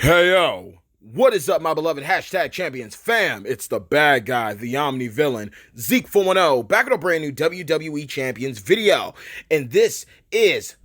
Hey yo, what is up, my beloved hashtag champions fam? It's the bad guy, the omni villain, Zeke 410, back with a brand new WWE Champions video. And this is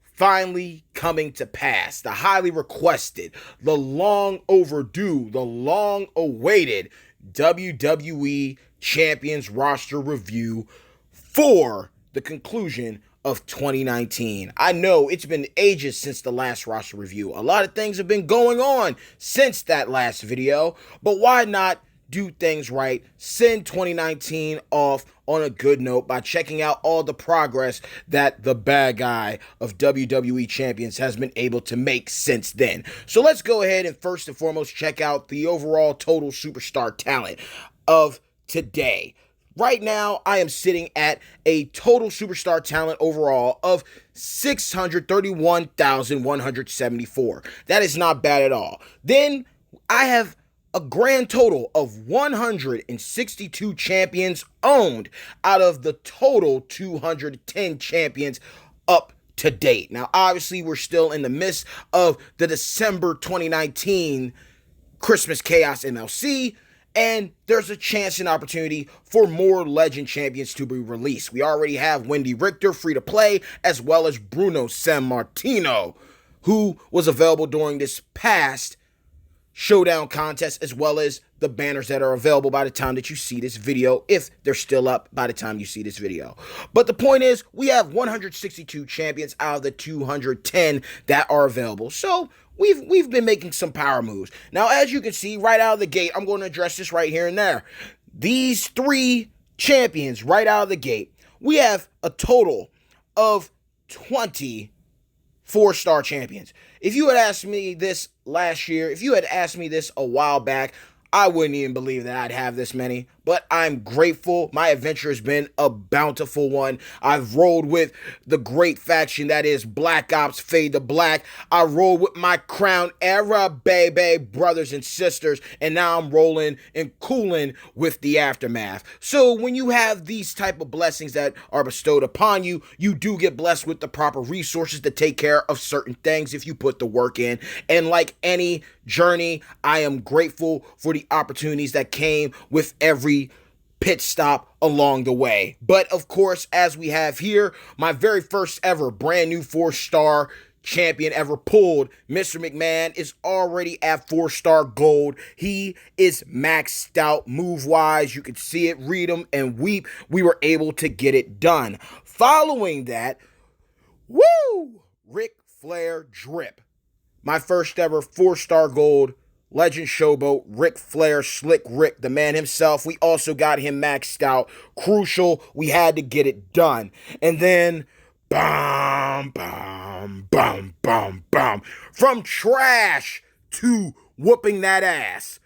finally coming to pass. The highly requested, the long overdue, the long awaited WWE Champions roster review for the conclusion of 2019. I know it's been ages since the last roster review. A lot of things have been going on since that last video, but why not do things right? Send 2019 off on a good note by checking out all the progress that the bad guy of WWE Champions has been able to make since then. So let's go ahead and first and foremost check out the overall total superstar talent of today. Right now, I am sitting at a total superstar talent overall of 631,174. That is not bad at all. Then I have a grand total of 162 champions owned out of the total 210 champions up to date. Now, obviously, we're still in the midst of the December 2019 Christmas Chaos MLC, and there's a chance and opportunity for more legend champions to be released. We already have Wendy Richter free to play, as well as Bruno Sammartino, who was available during this past showdown contest, as well as the banners that are available by the time that you see this video, if they're still up by the time you see this video. But the point is, we have 162 champions out of the 210 that are available. So we've been making some power moves. Now, as you can see right out of the gate, I'm going to address this right here and there. These three champions right out of the gate, we have a total of 20 four-star champions. If you had asked me this last year, if you had asked me this a while back, I wouldn't even believe that I'd have this many, but I'm grateful. My adventure has been a bountiful one. I've rolled with the great faction that is Black Ops Fade to Black. I rolled with my Crown Era, baby, brothers and sisters, and now I'm rolling and cooling with the Aftermath. So when you have these type of blessings that are bestowed upon you, you do get blessed with the proper resources to take care of certain things if you put the work in. And like any journey, I am grateful for the opportunities that came with every pit stop along the way. But of course, as we have here, my very first ever brand new 4-star champion ever pulled, Mr. McMahon, is already at 4-star gold. He is maxed out move-wise. You can see it, read him, and weep. We were able to get it done. Following that, Ric Flair drip. My first ever 4-star gold legend showboat, Ric Flair, Slick Rick, the man himself. We also got him maxed out. Crucial. We had to get it done. And then, bam, bam, bam, bam, bam. From trash to whooping that ass.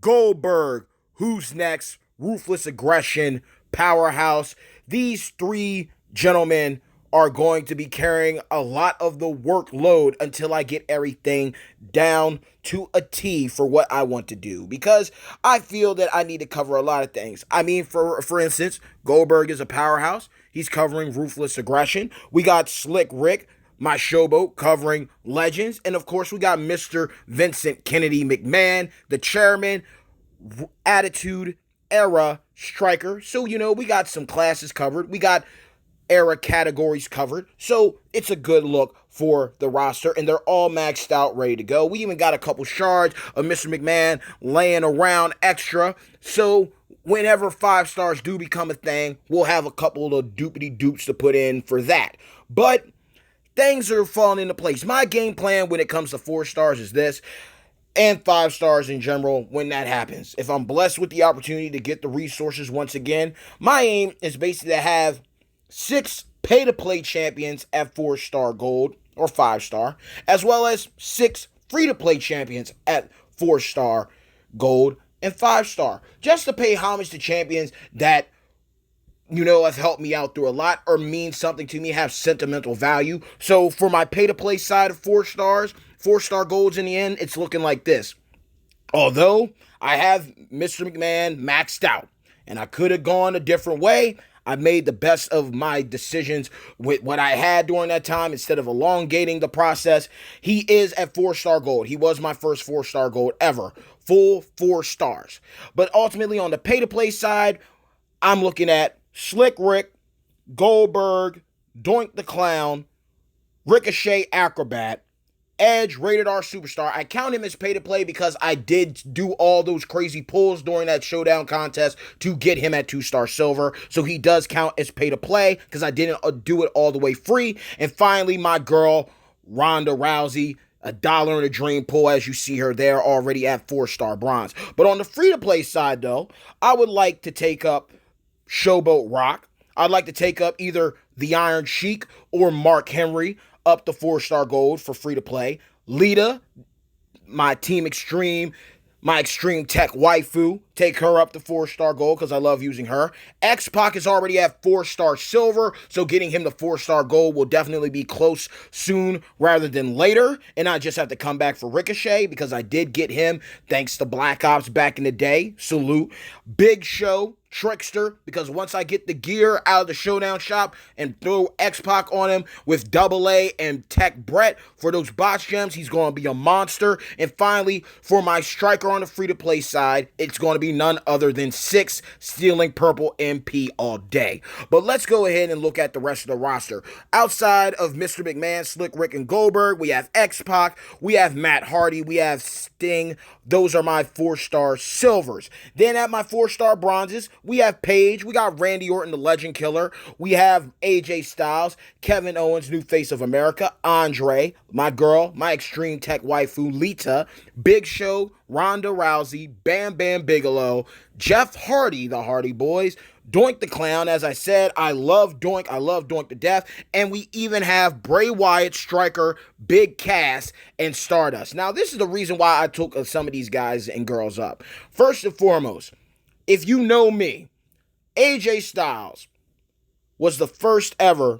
Goldberg, Who's Next, Ruthless Aggression, Powerhouse. These three gentlemen are going to be carrying a lot of the workload until I get everything down to a T for what I want to do, because I feel that I need to cover a lot of things. I mean, for instance, Goldberg is a powerhouse. He's covering Ruthless Aggression. We got Slick Rick, my showboat, covering Legends. And of course, we got Mr. Vincent Kennedy McMahon, the chairman, Attitude Era striker. So, we got some classes covered. We got era categories covered, so it's a good look for the roster, and they're all maxed out, ready to go. We even got a couple shards of Mr. McMahon laying around extra, so whenever 5 stars do become a thing, we'll have a couple of doopity doops to put in for that. But things are falling into place. My game plan when it comes to 4 stars is this, and 5 stars in general when that happens. If I'm blessed with the opportunity to get the resources once again, my aim is basically to have 6 pay-to-play champions at 4-star gold or 5-star, as well as 6 free-to-play champions at 4-star gold and 5-star, just to pay homage to champions that, have helped me out through a lot or mean something to me, have sentimental value. So for my pay-to-play side of 4 stars, 4-star golds in the end, it's looking like this. Although I have Mr. McMahon maxed out, and I could have gone a different way, I made the best of my decisions with what I had during that time instead of elongating the process. He is at 4-star gold. He was my first 4-star gold ever. Full 4 stars. But ultimately, on the pay-to-play side, I'm looking at Slick Rick, Goldberg, Doink the Clown, Ricochet Acrobat, Edge Rated R Superstar. I count him as pay to play because I did do all those crazy pulls during that showdown contest to get him at 2-star silver. So he does count as pay to play because I didn't do it all the way free. And finally, my girl, Ronda Rousey. $1 in a dream pull, as you see her there, already at 4-star bronze. But on the free-to-play side, though, I would like to take up Showboat Rock. I'd like to take up either the Iron Sheik or Mark Henry up to 4-star gold for free-to-play. Lita, my Team Extreme, my Extreme Tech waifu, take her up to 4-star gold because I love using her. X-Pac is already at 4-star silver, so getting him to 4-star gold will definitely be close soon rather than later. And I just have to come back for Ricochet because I did get him thanks to Black Ops back in the day. Salute. Big Show, Trickster, because once I get the gear out of the Showdown shop and throw X-Pac on him with Double A and Tech Brett for those botch gems, he's going to be a monster. And finally, for my striker on the free-to-play side, it's going to be none other than 6 Stealing Purple MP all day. But let's go ahead and look at the rest of the roster. Outside of Mr. McMahon, Slick Rick, and Goldberg, we have X-Pac, we have Matt Hardy, we have Sting. Those are my 4-star silvers. Then at my 4-star bronzes, we have Paige, we got Randy Orton, the Legend Killer, we have AJ Styles, Kevin Owens, new face of America, Andre, my girl, my Extreme Tech waifu, Lita, Big Show, Ronda Rousey, Bam Bam Bigelow, Jeff Hardy, the Hardy Boys, Doink the Clown. As I said, I love Doink to death, and we even have Bray Wyatt, Striker, Big Cass, and Stardust. Now, this is the reason why I took some of these guys and girls up. First and foremost, if you know me, AJ Styles was the first ever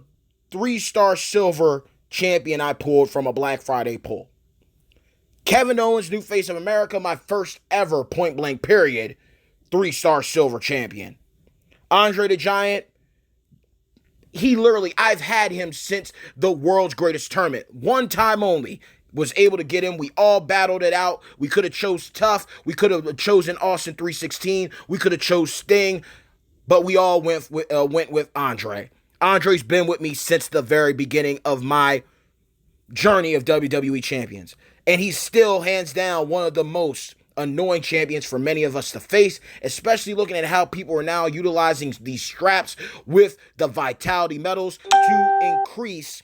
3-star silver champion I pulled from a Black Friday pull. Kevin Owens, new face of America, my first ever point blank period 3-star silver champion. Andre the Giant, I've had him since the world's greatest tournament. One time only. Was able to get him. We all battled it out. We could have chose Tough. We could have chosen Austin 316. We could have chose Sting. But we all went with Andre. Andre's been with me since the very beginning of my journey of WWE champions. And he's still, hands down, one of the most annoying champions for many of us to face, especially looking at how people are now utilizing these straps with the vitality medals to increase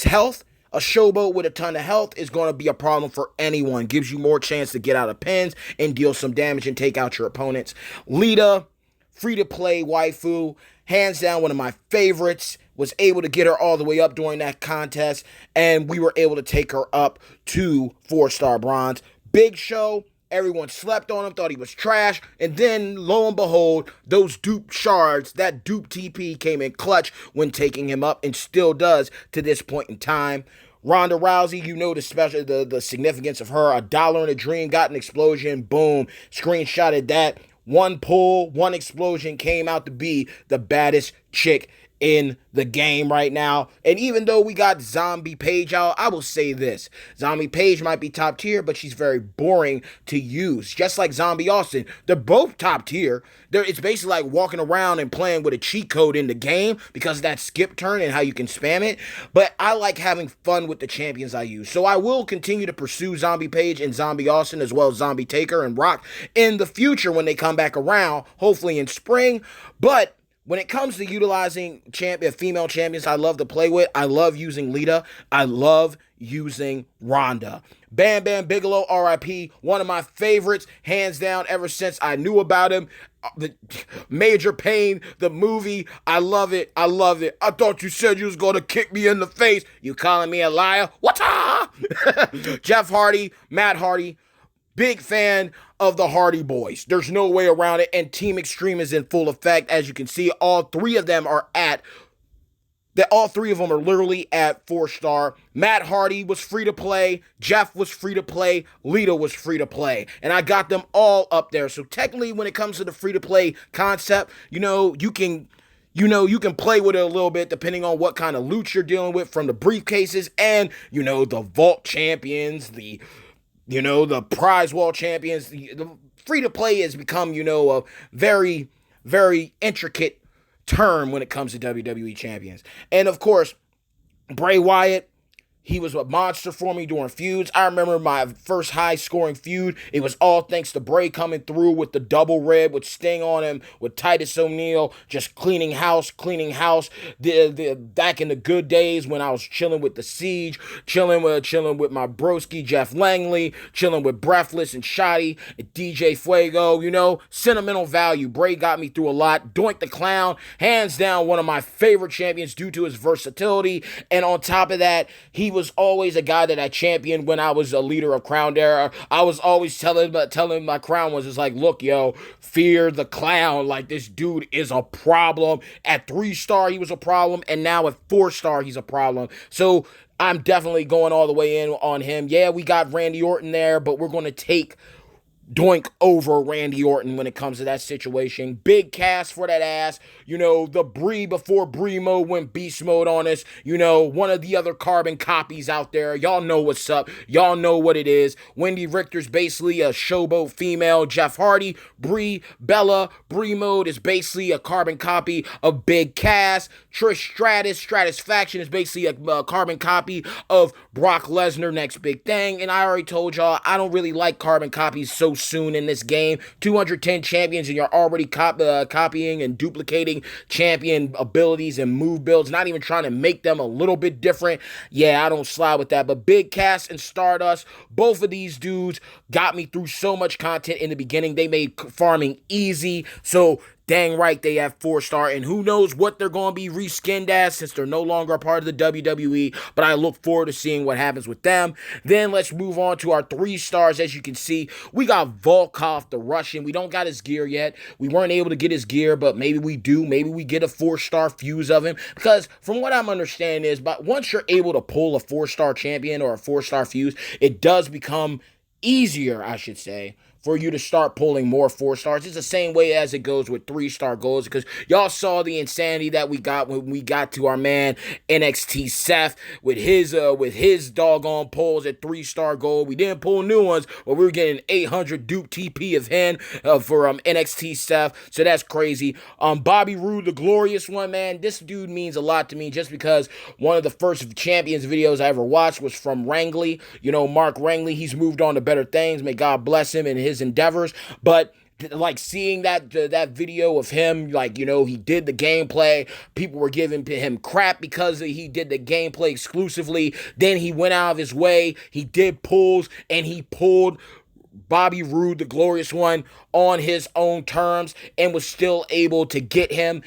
health. A Showboat with a ton of health is going to be a problem for anyone. Gives you more chance to get out of pins and deal some damage and take out your opponents. Lita, free-to-play waifu, hands down one of my favorites. Was able to get her all the way up during that contest, and we were able to take her up to 4-star bronze. Big Show, everyone slept on him, thought he was trash, and then, lo and behold, those dupe shards, that dupe TP came in clutch when taking him up, and still does to this point in time. Ronda Rousey, you know the significance of her. $1 in a dream, got an explosion, boom, screenshotted that. One pull, one explosion came out to be the baddest chick in the game right now. And even though we got Zombie Paige out, I will say this. Zombie Paige might be top tier, but she's very boring to use. Just like Zombie Austin. They're both top tier. It's basically like walking around and playing with a cheat code in the game because of that skip turn and how you can spam it. But I like having fun with the champions I use. So I will continue to pursue Zombie Paige and Zombie Austin as well as Zombie Taker and Rock in the future when they come back around, hopefully in spring. But when it comes to utilizing female champions I love to play with, I love using Lita. I love using Ronda. Bam Bam Bigelow, RIP, one of my favorites, hands down, ever since I knew about him. The Major Pain, the movie, I love it. I love it. I thought you said you was going to kick me in the face. You calling me a liar? What-a? Jeff Hardy, Matt Hardy. Big fan of the Hardy Boys. There's no way around it. And Team Extreme is in full effect. As you can see, all 3 of them are at that all three of them are literally at 4-star. Matt Hardy was free to play. Jeff was free to play. Lita was free to play. And I got them all up there. So technically, when it comes to the free to play concept, you can play with it a little bit depending on what kind of loot you're dealing with, from the briefcases and, the vault champions, the prize wall champions. The free to play has become, a very, very intricate term when it comes to WWE champions. And of course, Bray Wyatt, he was a monster for me during feuds. I remember my first high-scoring feud. It was all thanks to Bray coming through with the double rib, with Sting on him, with Titus O'Neil, just cleaning house. Back in the good days when I was chilling with the Siege, chilling with my broski Jeff Langley, chilling with Breathless and Shoddy and DJ Fuego. Sentimental value. Bray got me through a lot. Doink the Clown, hands down one of my favorite champions due to his versatility. And on top of that, he was always a guy that I championed when I was a leader of Crown Era. I was always telling my Crown was just like, look, yo, fear the Clown. Like, this dude is a problem. At 3-star, he was a problem. And now at 4-star, he's a problem. So I'm definitely going all the way in on him. Yeah, we got Randy Orton there, but we're going to take Doink over Randy Orton when it comes to that situation. Big cast for that ass. The Brie before Brie mode went beast mode on us. One of the other carbon copies out there. Y'all know what's up. Y'all know what it is. Wendy Richter's basically a showboat female. Jeff Hardy, Brie, Bella. Brie mode is basically a carbon copy of Big Cass. Trish Stratus Faction is basically a carbon copy of Brock Lesnar, next big thing. And I already told y'all, I don't really like carbon copies so soon in this game. 210 champions and you're already copying and duplicating champion abilities and move builds, not even trying to make them a little bit different. Yeah, I don't slide with that. But Big Cass and Stardust, both of these dudes got me through so much content in the beginning. They made farming easy. So dang right, they have 4-star, and who knows what they're going to be reskinned as since they're no longer a part of the WWE, but I look forward to seeing what happens with them. Then let's move on to our 3-stars. As you can see, we got Volkov, the Russian. We don't got his gear yet. We weren't able to get his gear, but maybe we do. Maybe we get a 4-star fuse of him, because from what I'm understanding is, but once you're able to pull a 4-star champion or a 4-star fuse, it does become easier, I should say, for you to start pulling more 4-stars. It's the same way as it goes with 3-star goals, because y'all saw the insanity that we got when we got to our man NXT Seth with his doggone pulls at 3-star gold. We didn't pull new ones, but we were getting 800 Duke TP of hen for NXT Seth, so that's crazy. Bobby Roode, the Glorious One, man, this dude means a lot to me just because one of the first Champions videos I ever watched was from Rangley. Mark Rangley, he's moved on to better things. May God bless him and his endeavors, but like seeing that video of him, he did the gameplay. People were giving him crap because he did the gameplay exclusively. Then he went out of his way. He did pulls, and he pulled Bobby Roode, the Glorious One, on his own terms and was still able to get him.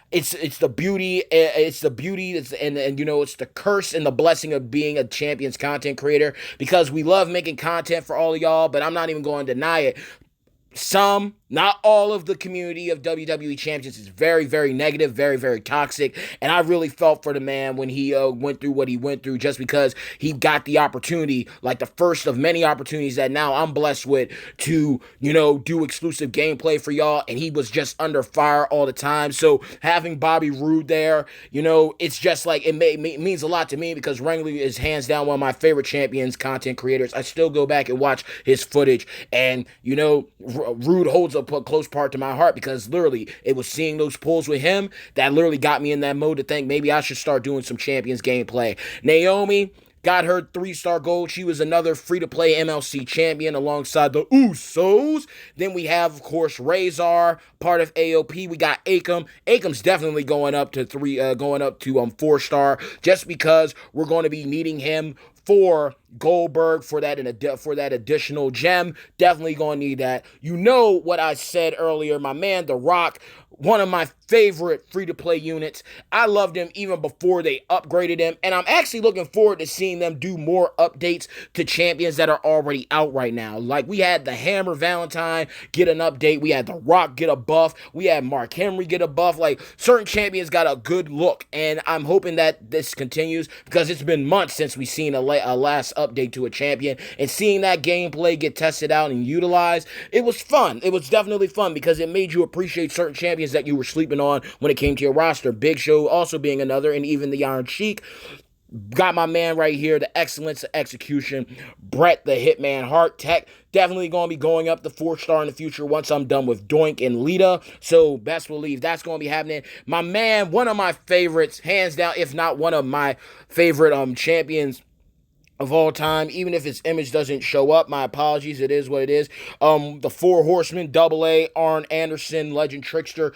It's the beauty, it's the curse and the blessing of being a Champions content creator, because we love making content for all of y'all, but I'm not even going to deny it. Some, not all of the community of WWE Champions is very, very negative, very, very toxic, and I really felt for the man when he went through what he went through, just because he got the opportunity, like the first of many opportunities that now I'm blessed with, to, do exclusive gameplay for y'all, and he was just under fire all the time. So having Bobby Roode there, it's just like, it means a lot to me, because Wrangler is hands down one of my favorite Champions content creators. I still go back and watch his footage, and, Roode holds a close part to my heart, because literally it was seeing those pulls with him that literally got me in that mode to think maybe I should start doing some Champions gameplay. Naomi got her 3-star gold. She was another free-to-play MLC champion alongside the Usos. Then we have, of course, Razor, part of AOP. We got Akam. Akam's definitely going up to 4-star, just because we're going to be needing him for Goldberg for that additional gem. Definitely gonna need that. What I said earlier, my man The Rock, one of my favorite free-to-play units. I loved them even before they upgraded them, and I'm actually looking forward to seeing them do more updates to champions that are already out right now. Like, we had the Hammer Valentine get an update, we had The Rock get a buff, we had Mark Henry get a buff. Like, certain champions got a good look, and I'm hoping that this continues, because it's been months since we've seen a last update to a champion, and seeing that gameplay get tested out and utilized, it was fun. It was definitely fun, because it made you appreciate certain champions that you were sleeping on when it came to your roster. Big Show also being another, and even the Iron Sheik. Got my man right here, the excellence of execution, Bret the Hitman Hart. Tech definitely going to be going up to 4-star in the future once I'm done with Doink and Lita. So best believe that's going to be happening. My man, one of my favorites, hands down, if not one of my favorite champions of all time, even if his image doesn't show up, my apologies, it is what it is. The Four Horsemen, Double A, Arn Anderson, Legend Trickster,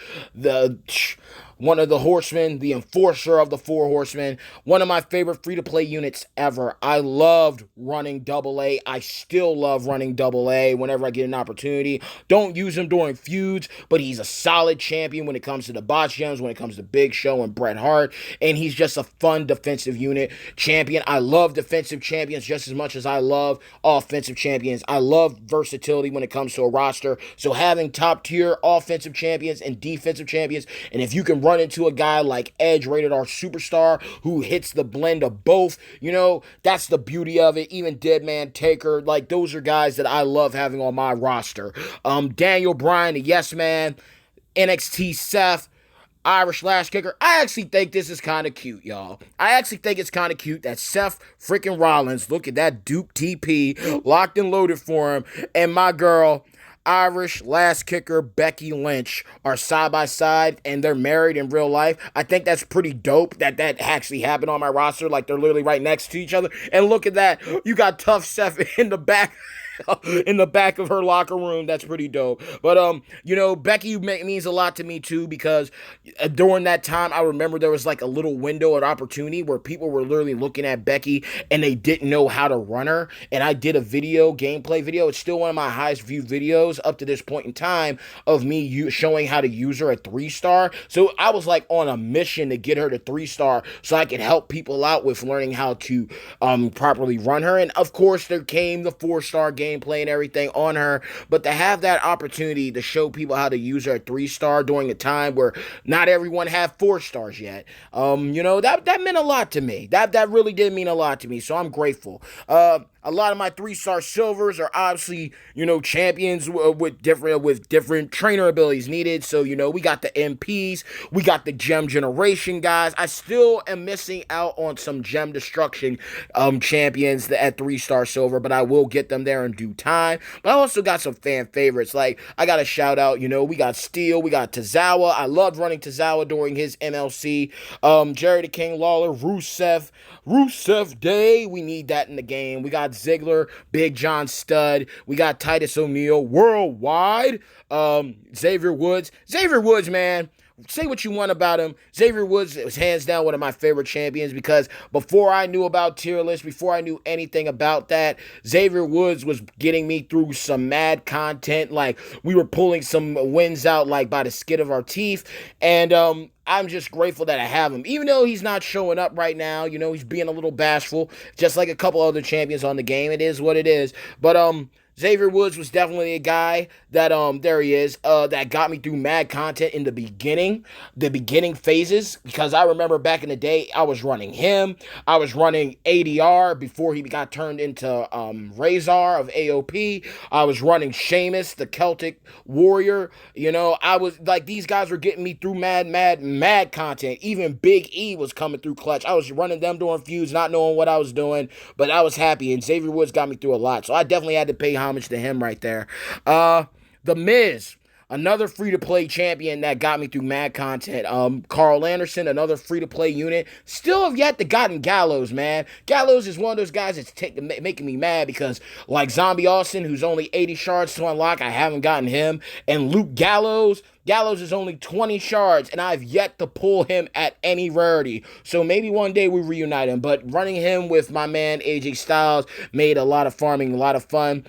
one of the Horsemen, the enforcer of the Four Horsemen, one of my favorite free-to-play units ever. I loved running Double A. I still love running Double A whenever I get an opportunity. Don't use him during feuds, but he's a solid champion when it comes to the botch gems, when it comes to Big Show and Bret Hart, and he's just a fun defensive unit champion. I love defensive champions just as much as I love offensive champions. I love versatility when it comes to a roster, so having top-tier offensive champions and defensive champions, and if you can run into a guy like Edge, Rated R Superstar, who hits the blend of both, that's the beauty of it. Even Deadman Taker, like, those are guys that I love having on my roster. Daniel Bryan, the Yes Man, NXT Seth, Irish Lash Kicker. I actually think this is kind of cute, y'all. I actually think it's kind of cute that Seth freaking Rollins, look at that Duke TP, locked and loaded for him, and my girl, Irish Lash Kicker Becky Lynch, are side by side, and they're married in real life. I think that's pretty dope that actually happened on my roster. Like, they're literally right next to each other. And look at that, you got Tough Seth in the back. In the back of her locker room. That's pretty dope. But Becky means a lot to me too, because during that time, I remember there was like a little window of opportunity where people were literally looking at Becky and they didn't know how to run her, and I did a gameplay video. It's still one of my highest viewed videos up to this point in time, of me showing how to use her at 3-star. So I was like on a mission to get her to 3-star so I could help people out with learning how to properly run her. And of course, there came the 4-star gameplay and everything on her, but to have that opportunity to show people how to use her at 3-star during a time where not everyone had 4 stars yet, that meant a lot to me. That really did mean a lot to me, so I'm grateful. A lot of my 3-star silvers are obviously, champions with different trainer abilities needed. So, we got the MPs, we got the gem generation guys. I still am missing out on some gem destruction champions at 3-star silver, but I will get them there in due time. But I also got some fan favorites. Like, I got to shout out, we got Steel, we got Tozawa. I loved running Tozawa during his MLC. Jerry the King Lawler, Rusev Day. We need that in the game. We got Ziggler, Big John Studd. We got Titus O'Neil, Worldwide. Xavier Woods, man. Say what you want about him. Xavier Woods was hands down one of my favorite champions, because before I knew about tier lists, before I knew anything about that, Xavier Woods was getting me through some mad content. Like, we were pulling some wins out like by the skin of our teeth, and I'm just grateful that I have him. Even though he's not showing up right now, he's being a little bashful, just like a couple other champions on the game. It is what it is. But Xavier Woods was definitely a guy that, there he is, that got me through mad content in the beginning phases, because I remember back in the day, I was running him, I was running ADR before he got turned into Razor of AOP, I was running Sheamus, the Celtic Warrior, I was, like, these guys were getting me through mad content. Even Big E was coming through clutch. I was running them during feuds, not knowing what I was doing, but I was happy, and Xavier Woods got me through a lot, so I definitely had to pay homage to him right there. The Miz, another free-to-play champion that got me through mad content. Carl Anderson, another free-to-play unit. Still have yet to gotten Gallows, man. Gallows is one of those guys that's making me mad, because, like Zombie Austin, who's only 80 shards to unlock, I haven't gotten him. And Luke Gallows is only 20 shards, and I've yet to pull him at any rarity. So maybe one day we reunite him. But running him with my man AJ Styles made a lot of farming a lot of fun.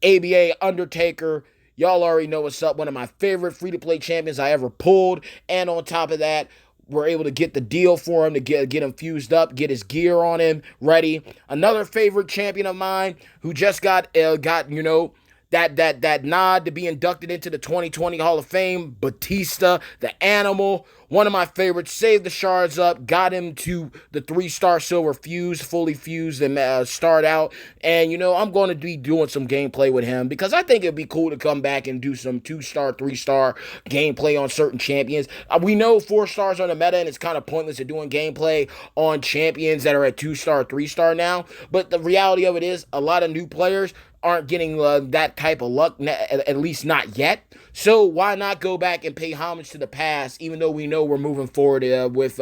ABA, Undertaker, Y'all already know what's up. One of my favorite free-to-play champions I ever pulled. And on top of that, we're able to get the deal for him to get him fused up, get his gear on him ready. Another favorite champion of mine who just got that nod to be inducted into the 2020 Hall of Fame, Batista, the Animal. One of my favorites, saved the shards up, got him to the 3-star silver fuse, fully fused, and start out. And, I'm going to be doing some gameplay with him because I think it'd be cool to come back and do some 2-star, 3-star gameplay on certain champions. We know 4 stars on the meta, and it's kind of pointless to doing gameplay on champions that are at 2-star, 3-star now. But the reality of it is, a lot of new players aren't getting that type of luck, at least not yet. So why not go back and pay homage to the past, even though we know we're moving forward with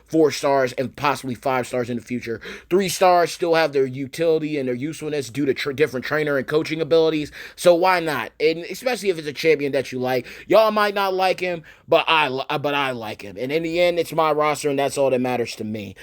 4 stars and possibly 5 stars in the future. 3 stars still have their utility and their usefulness due to different trainer and coaching abilities. So why not? And especially if it's a champion that you like. Y'all might not like him, but I like him. And in the end, it's my roster, and that's all that matters to me.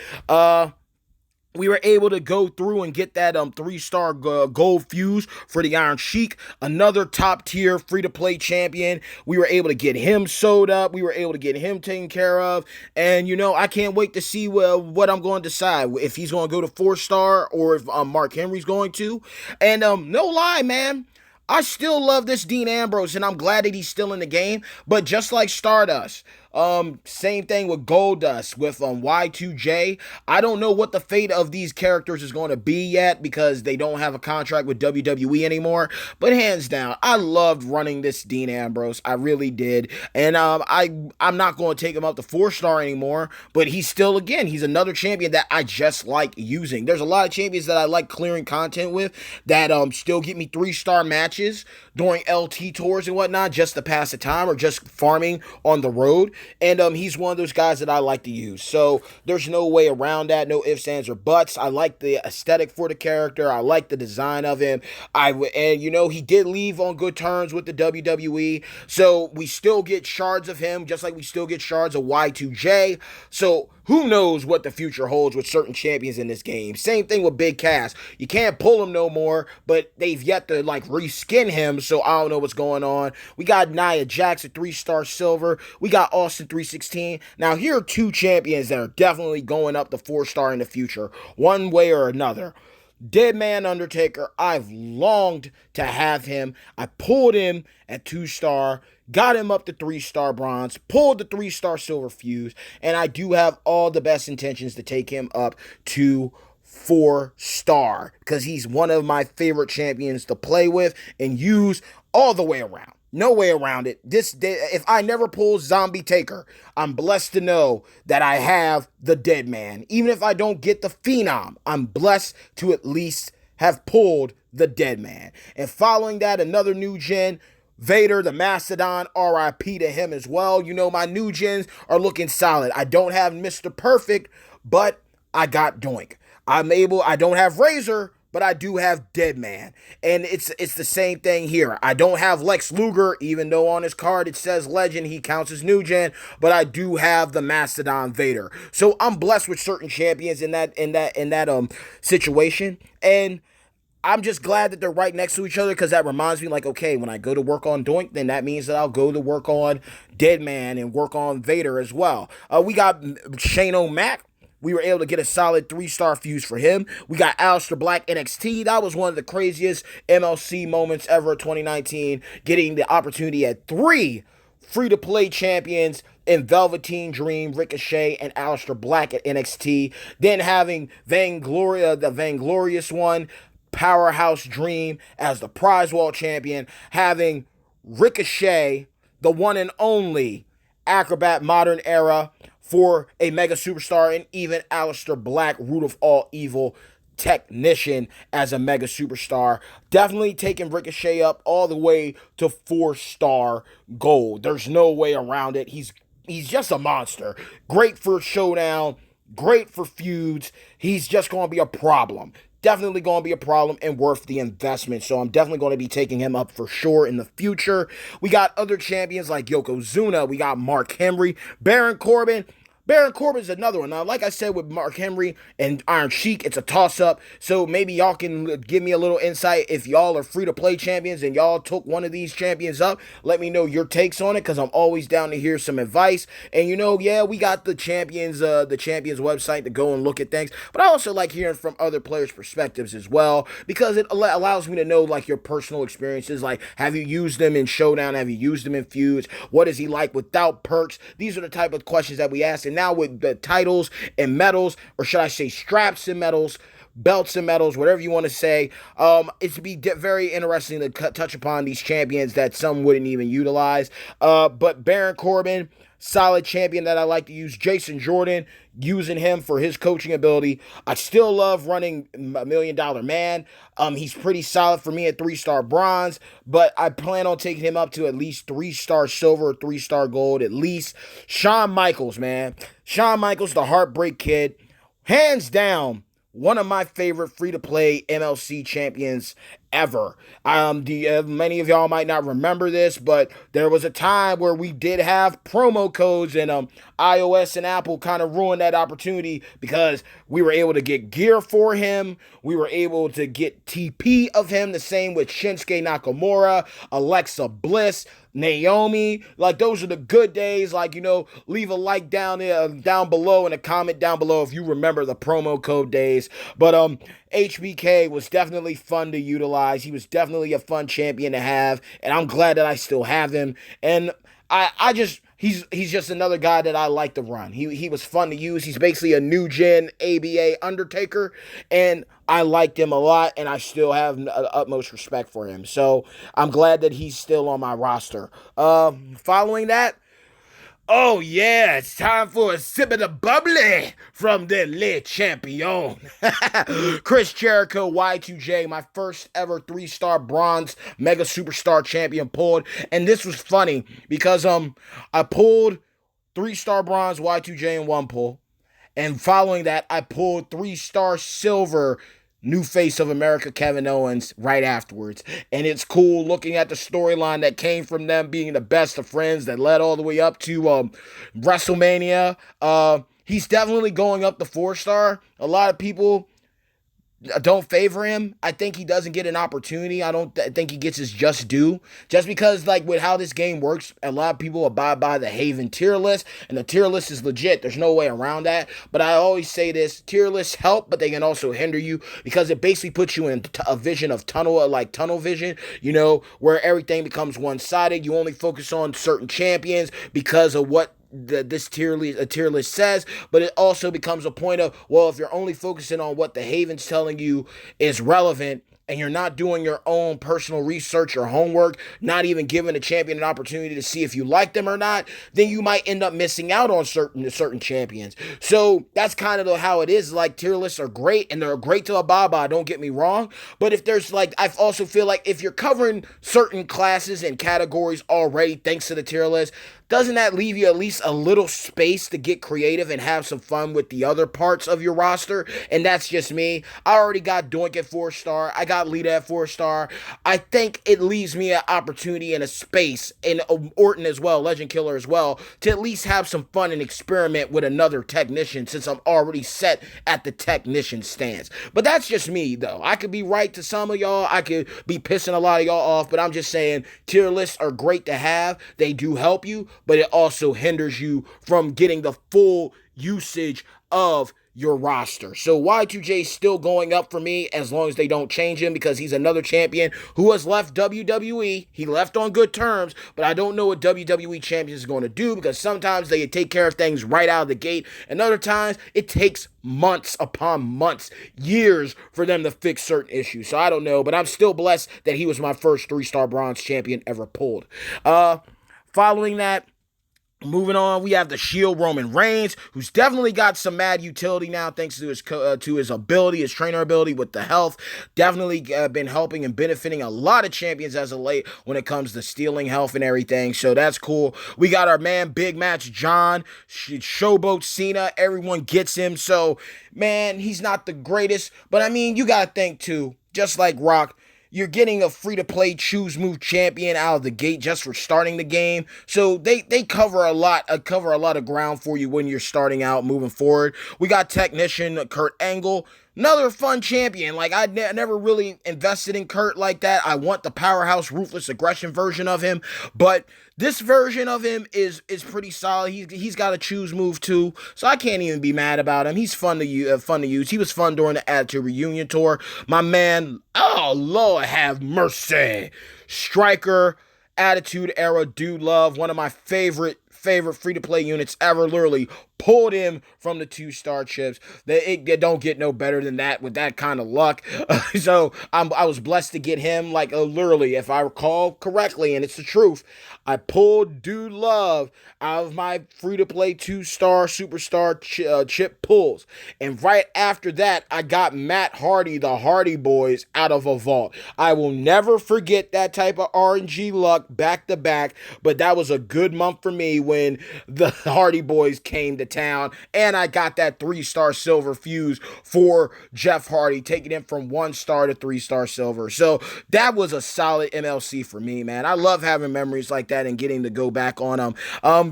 We were able to go through and get that 3-star gold fuse for the Iron Sheik, another top tier free to play champion. We were able to get him sewed up. We were able to get him taken care of. And I can't wait to see what I'm going to decide, if he's going to go to 4-star or if Mark Henry's going to. And no lie, man, I still love this Dean Ambrose, and I'm glad that he's still in the game. But just like Stardust, same thing with Goldust, with Y2J. I don't know what the fate of these characters is going to be yet because they don't have a contract with WWE anymore. But hands down, I loved running this Dean Ambrose. I really did. And I'm not going to take him up to 4-star anymore. But he's another champion that I just like using. There's a lot of champions that I like clearing content with that still get me 3-star matches during LT tours and whatnot, just to pass the time or just farming on the road. And he's one of those guys that I like to use. So there's no way around that. No ifs, ands, or buts. I like the aesthetic for the character. I like the design of him. He did leave on good terms with the WWE. So we still get shards of him, just like we still get shards of Y2J. So who knows what the future holds with certain champions in this game. Same thing with Big Cass. You can't pull him no more, but they've yet to reskin him, so I don't know what's going on. We got Nia Jax at 3-star silver. We got Austin 316. Now here are 2 champions that are definitely going up to 4-star in the future, one way or another. Deadman Undertaker, I've longed to have him. I pulled him at 2-star, got him up to 3-star bronze, pulled the 3-star silver fuse, and I do have all the best intentions to take him up to 4-star because he's one of my favorite champions to play with and use all the way around. No way around it. If I never pull Zombie Taker, I'm blessed to know that I have the Dead Man. Even if I don't get the Phenom, I'm blessed to at least have pulled the Dead Man. And following that, another new gen, Vader, the Mastodon, RIP to him as well. My new gens are looking solid. I don't have Mr. Perfect, but I got Doink. I don't have Razor, but I do have Deadman. And it's the same thing here. I don't have Lex Luger, even though on his card it says Legend, he counts as new gen, but I do have the Mastodon Vader. So I'm blessed with certain champions in that situation. And I'm just glad that they're right next to each other because that reminds me, okay, when I go to work on Doink, then that means that I'll go to work on Deadman and work on Vader as well. We got Shane O'Mac. We were able to get a solid 3-star fuse for him. We got Aleister Black NXT. That was one of the craziest MLC moments ever 2019, getting the opportunity at 3 free-to-play champions in Velveteen Dream, Ricochet, and Aleister Black at NXT. Then having the Vainglorious one, Powerhouse Dream, as the prize wall champion. Having Ricochet, the one and only Acrobat Modern Era, for a mega superstar, and even Aleister Black, Root of All Evil Technician, as a mega superstar. Definitely taking Ricochet up all the way to 4-star gold. There's no way around it. He's just a monster. Great for showdown, great for feuds. He's just going to be a problem. Definitely going to be a problem and worth the investment. So I'm definitely going to be taking him up for sure in the future. We got other champions like Yokozuna. We got Mark Henry, Baron Corbin. Baron Corbin's another one. Now, like I said with Mark Henry and Iron Sheik, it's a toss-up. So maybe y'all can give me a little insight. If y'all are free-to-play champions and y'all took one of these champions up, let me know your takes on it, because I'm always down to hear some advice. And yeah, we got the champions website to go and look at things. But I also like hearing from other players' perspectives as well, because it allows me to know like your personal experiences. Like, have you used them in Showdown? Have you used them in feuds? What is he like without perks? These are the type of questions that we ask. And now with the titles and medals, or should I say straps and medals, belts and medals, whatever you want to say, it's to be very interesting to touch upon these champions that some wouldn't even utilize. But Baron Corbin, solid champion that I like to use. Jason Jordan, using him for his coaching ability. I still love running $1 Million Man. He's pretty solid for me at 3-star bronze, but I plan on taking him up to at least 3-star silver or 3-star gold at least. Shawn Michaels, man. Shawn Michaels, the Heartbreak Kid. Hands down, one of my favorite free-to-play MLC champions ever. Many of y'all might not remember this, but there was a time where we did have promo codes, and iOS and Apple kind of ruined that opportunity, because we were able to get gear for him. We were able to get TP of him, the same with Shinsuke Nakamura, Alexa Bliss, Naomi. Like, those are the good days. Like, leave a like down below and a comment down below if you remember the promo code days. But HBK was definitely fun to utilize. He was definitely a fun champion to have, and I'm glad that I still have him. And he's just another guy that I like to run. He was fun to use. He's basically a new gen ABA Undertaker, and I liked him a lot, and I still have utmost respect for him. So I'm glad that he's still on my roster. Following that, oh yeah, it's time for a sip of the bubbly from the Le Champion. Chris Jericho, Y2J, my first ever 3-star bronze mega superstar champion pulled. And this was funny because I pulled 3-star bronze Y2J in one pull. And following that, I pulled 3-star silver new face of America, Kevin Owens, right afterwards. And it's cool looking at the storyline that came from them being the best of friends that led all the way up to WrestleMania. He's definitely going up the 4-star. A lot of people don't favor him. I think he doesn't get an opportunity. I don't think he gets his just due. Just because, like, with how this game works, a lot of people abide by the Haven tier list, and the tier list is legit. There's no way around that. But I always say this, tier lists help, but they can also hinder you, because it basically puts you in a vision of tunnel vision, where everything becomes one-sided. You only focus on certain champions because of what this tier list says, but it also becomes a point of, well, if you're only focusing on what the Haven's telling you is relevant, and you're not doing your own personal research or homework, not even giving a champion an opportunity to see if you like them or not, then you might end up missing out on certain champions. So that's kind of how it is. Like, tier lists are great, and they're great to abide by, don't get me wrong. But if there's I also feel like if you're covering certain classes and categories already, thanks to the tier list, doesn't that leave you at least a little space to get creative and have some fun with the other parts of your roster? And that's just me. I already got Doink at 4-star. I got Lita at 4-star. I think it leaves me an opportunity and a space, and Orton as well, Legend Killer as well, to at least have some fun and experiment with another technician, since I'm already set at the technician stance. But that's just me, though. I could be right to some of y'all. I could be pissing a lot of y'all off, but I'm just saying tier lists are great to have. They do help you, but it also hinders you from getting the full usage of your roster. So Y2J is still going up for me as long as they don't change him, because he's another champion who has left WWE. He left on good terms, but I don't know what WWE champion is going to do, because sometimes they take care of things right out of the gate, and other times it takes months upon months, years for them to fix certain issues. So I don't know, but I'm still blessed that he was my first 3-star bronze champion ever pulled. Following that, moving on, we have the Shield Roman Reigns, who's definitely got some mad utility now thanks to his ability, his trainer ability with the health. Definitely been helping and benefiting a lot of champions as of late when it comes to stealing health and everything. So that's cool. We got our man Big Match John, Showboat Cena. Everyone gets him. So, man, he's not the greatest, but I mean, you got to think too, just like Rock, you're getting a free-to-play choose move champion out of the gate just for starting the game. So they cover a lot of ground for you when you're starting out moving forward. We got technician Kurt Angle. Another fun champion. Like, I never really invested in Kurt like that. I want the powerhouse ruthless aggression version of him, but this version of him is pretty solid. He's got a choose move too, so I can't even be mad about him. He's fun to use. He was fun during the Attitude Reunion tour. My man, oh Lord have mercy, Striker, Attitude Era, Dude Love, one of my favorite free-to-play units ever. Literally pulled him from the 2-star chips. They don't get no better than that with that kind of luck. So I was blessed to get him. Like, literally, if I recall correctly, and it's the truth, I pulled Dude Love out of my free-to-play 2-star superstar chip pulls. And right after that, I got Matt Hardy, the Hardy Boys, out of a vault. I will never forget that type of RNG luck back to back, but that was a good month for me when the Hardy Boys came to town, and I got that 3-star silver fuse for Jeff Hardy, taking him from 1-star to 3-star silver. So that was a solid MLC for me, man. I love having memories like that and getting to go back on them.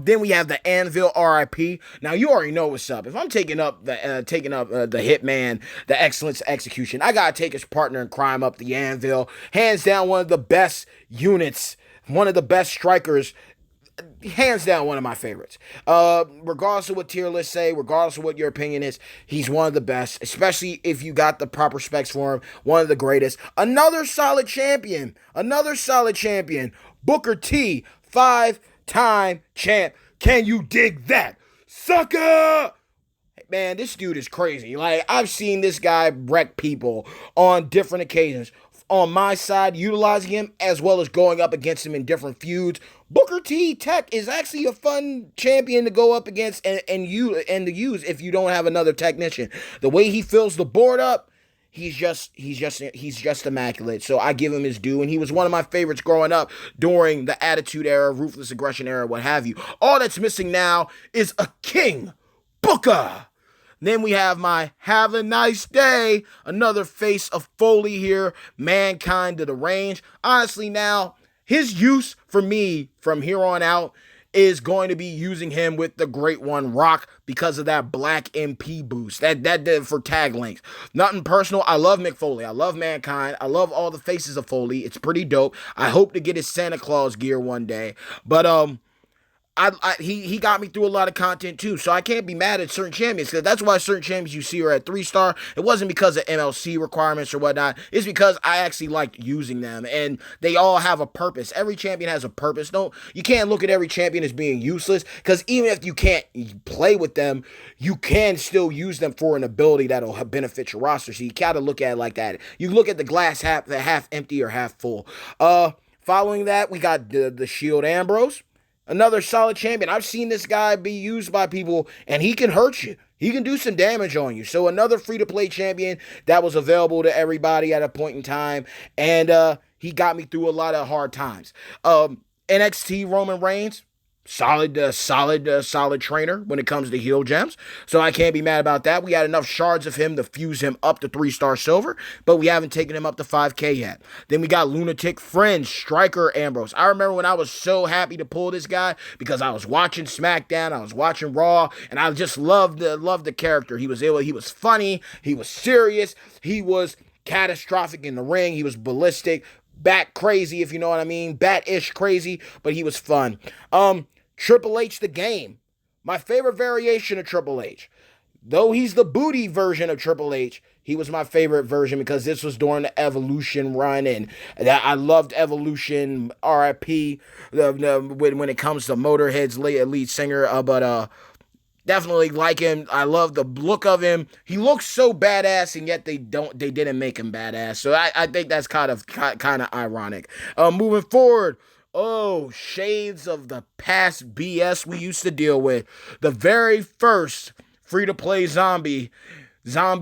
Then we have the Anvil RIP. Now you already know what's up. If I'm taking up the Hitman, the Excellence Execution, I gotta take his partner in crime up the Anvil. Hands down, one of the best units, one of the best strikers. Hands down, one of my favorites. Regardless of what tier lists say, regardless of what your opinion is, he's one of the best, especially if you got the proper specs for him. One of the greatest. Another solid champion. Booker T, 5-time champ. Can you dig that, sucker? Man, this dude is crazy. Like, I've seen this guy wreck people on different occasions. On my side, utilizing him as well as going up against him in different feuds. Booker T Tech is actually a fun champion to go up against and to use if you don't have another technician. The way he fills the board up, he's just immaculate. So I give him his due, and he was one of my favorites growing up during the Attitude Era, Ruthless Aggression Era, what have you. All that's missing now is a King Booker. Then we have my Have a Nice Day, another face of Foley here, Mankind to the range. Honestly now, his use for me from here on out is going to be using him with the Great One Rock because of that black MP boost. That did for tag links. Nothing personal. I love Mick Foley. I love Mankind. I love all the faces of Foley. It's pretty dope. I hope to get his Santa Claus gear one day. But he got me through a lot of content too, so I can't be mad at certain champions, because that's why certain champions you see are at 3-star. It wasn't because of MLC requirements or whatnot. It's because I actually liked using them, and they all have a purpose. Every champion has a purpose. You can't look at every champion as being useless, because even if you can't play with them, you can still use them for an ability that'll benefit your roster. So you gotta look at it like that. You look at the glass half empty or half full. Following that, we got the Shield Ambrose. Another solid champion. I've seen this guy be used by people, and he can hurt you. He can do some damage on you. So another free-to-play champion that was available to everybody at a point in time, and he got me through a lot of hard times. NXT Roman Reigns, solid trainer when it comes to heel gems. So I can't be mad about that. We had enough shards of him to fuse him up to 3-star silver, but we haven't taken him up to 5K yet. Then we got Lunatic Fringe, Striker Ambrose. I remember when I was so happy to pull this guy because I was watching SmackDown, I was watching Raw, and I just loved the character. He was funny, he was serious, he was catastrophic in the ring, he was ballistic, bat crazy, if you know what I mean, bat-ish crazy, but he was fun. Triple H the Game, my favorite variation of Triple H. Though he's the booty version of Triple H, he was my favorite version because this was during the Evolution run, and I loved Evolution, RIP, when it comes to Motorhead's lead singer, but definitely like him. I love the look of him. He looks so badass, and yet they didn't make him badass. So I think that's kind of ironic. Moving forward, shades of the past BS we used to deal with. The very first free-to-play zombie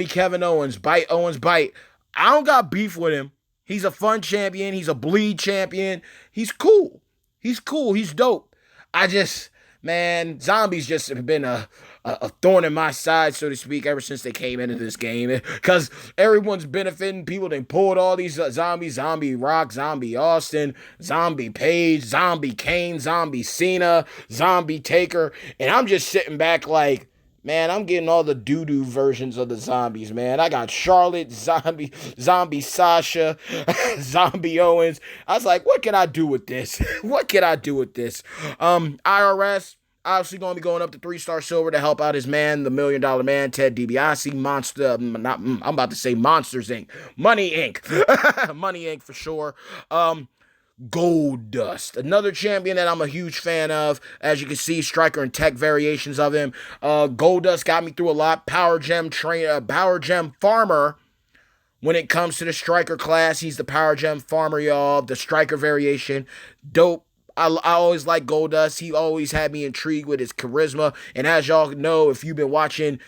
Kevin Owens, Bite Owens Bite. I don't got beef with him. He's a fun champion. He's a bleed champion. He's cool. He's dope. man, zombies just have been a thorn in my side, so to speak, ever since they came into this game. Because everyone's benefiting. People they pulled all these zombies: Zombie Rock, Zombie Austin, Zombie Page, Zombie Kane, Zombie Cena, Zombie Taker, and I'm just sitting back like, man, I'm getting all the doo-doo versions of the zombies, man. I got Charlotte, Zombie Sasha, Zombie Owens. I was like, what can I do with this? What can I do with this? IRS, obviously going to be going up to 3-star silver to help out his man, the $1 Million Man, Ted DiBiase, I'm about to say Monsters Inc. Money Inc. Money Inc. for sure. Gold Dust, another champion that I'm a huge fan of. As you can see, striker and tech variations of him. Gold Dust got me through a lot. Power Gem farmer. When it comes to the striker class, he's the Power Gem farmer, y'all. The striker variation, dope. I always like Goldust. He always had me intrigued with his charisma. And as y'all know, if you've been watching,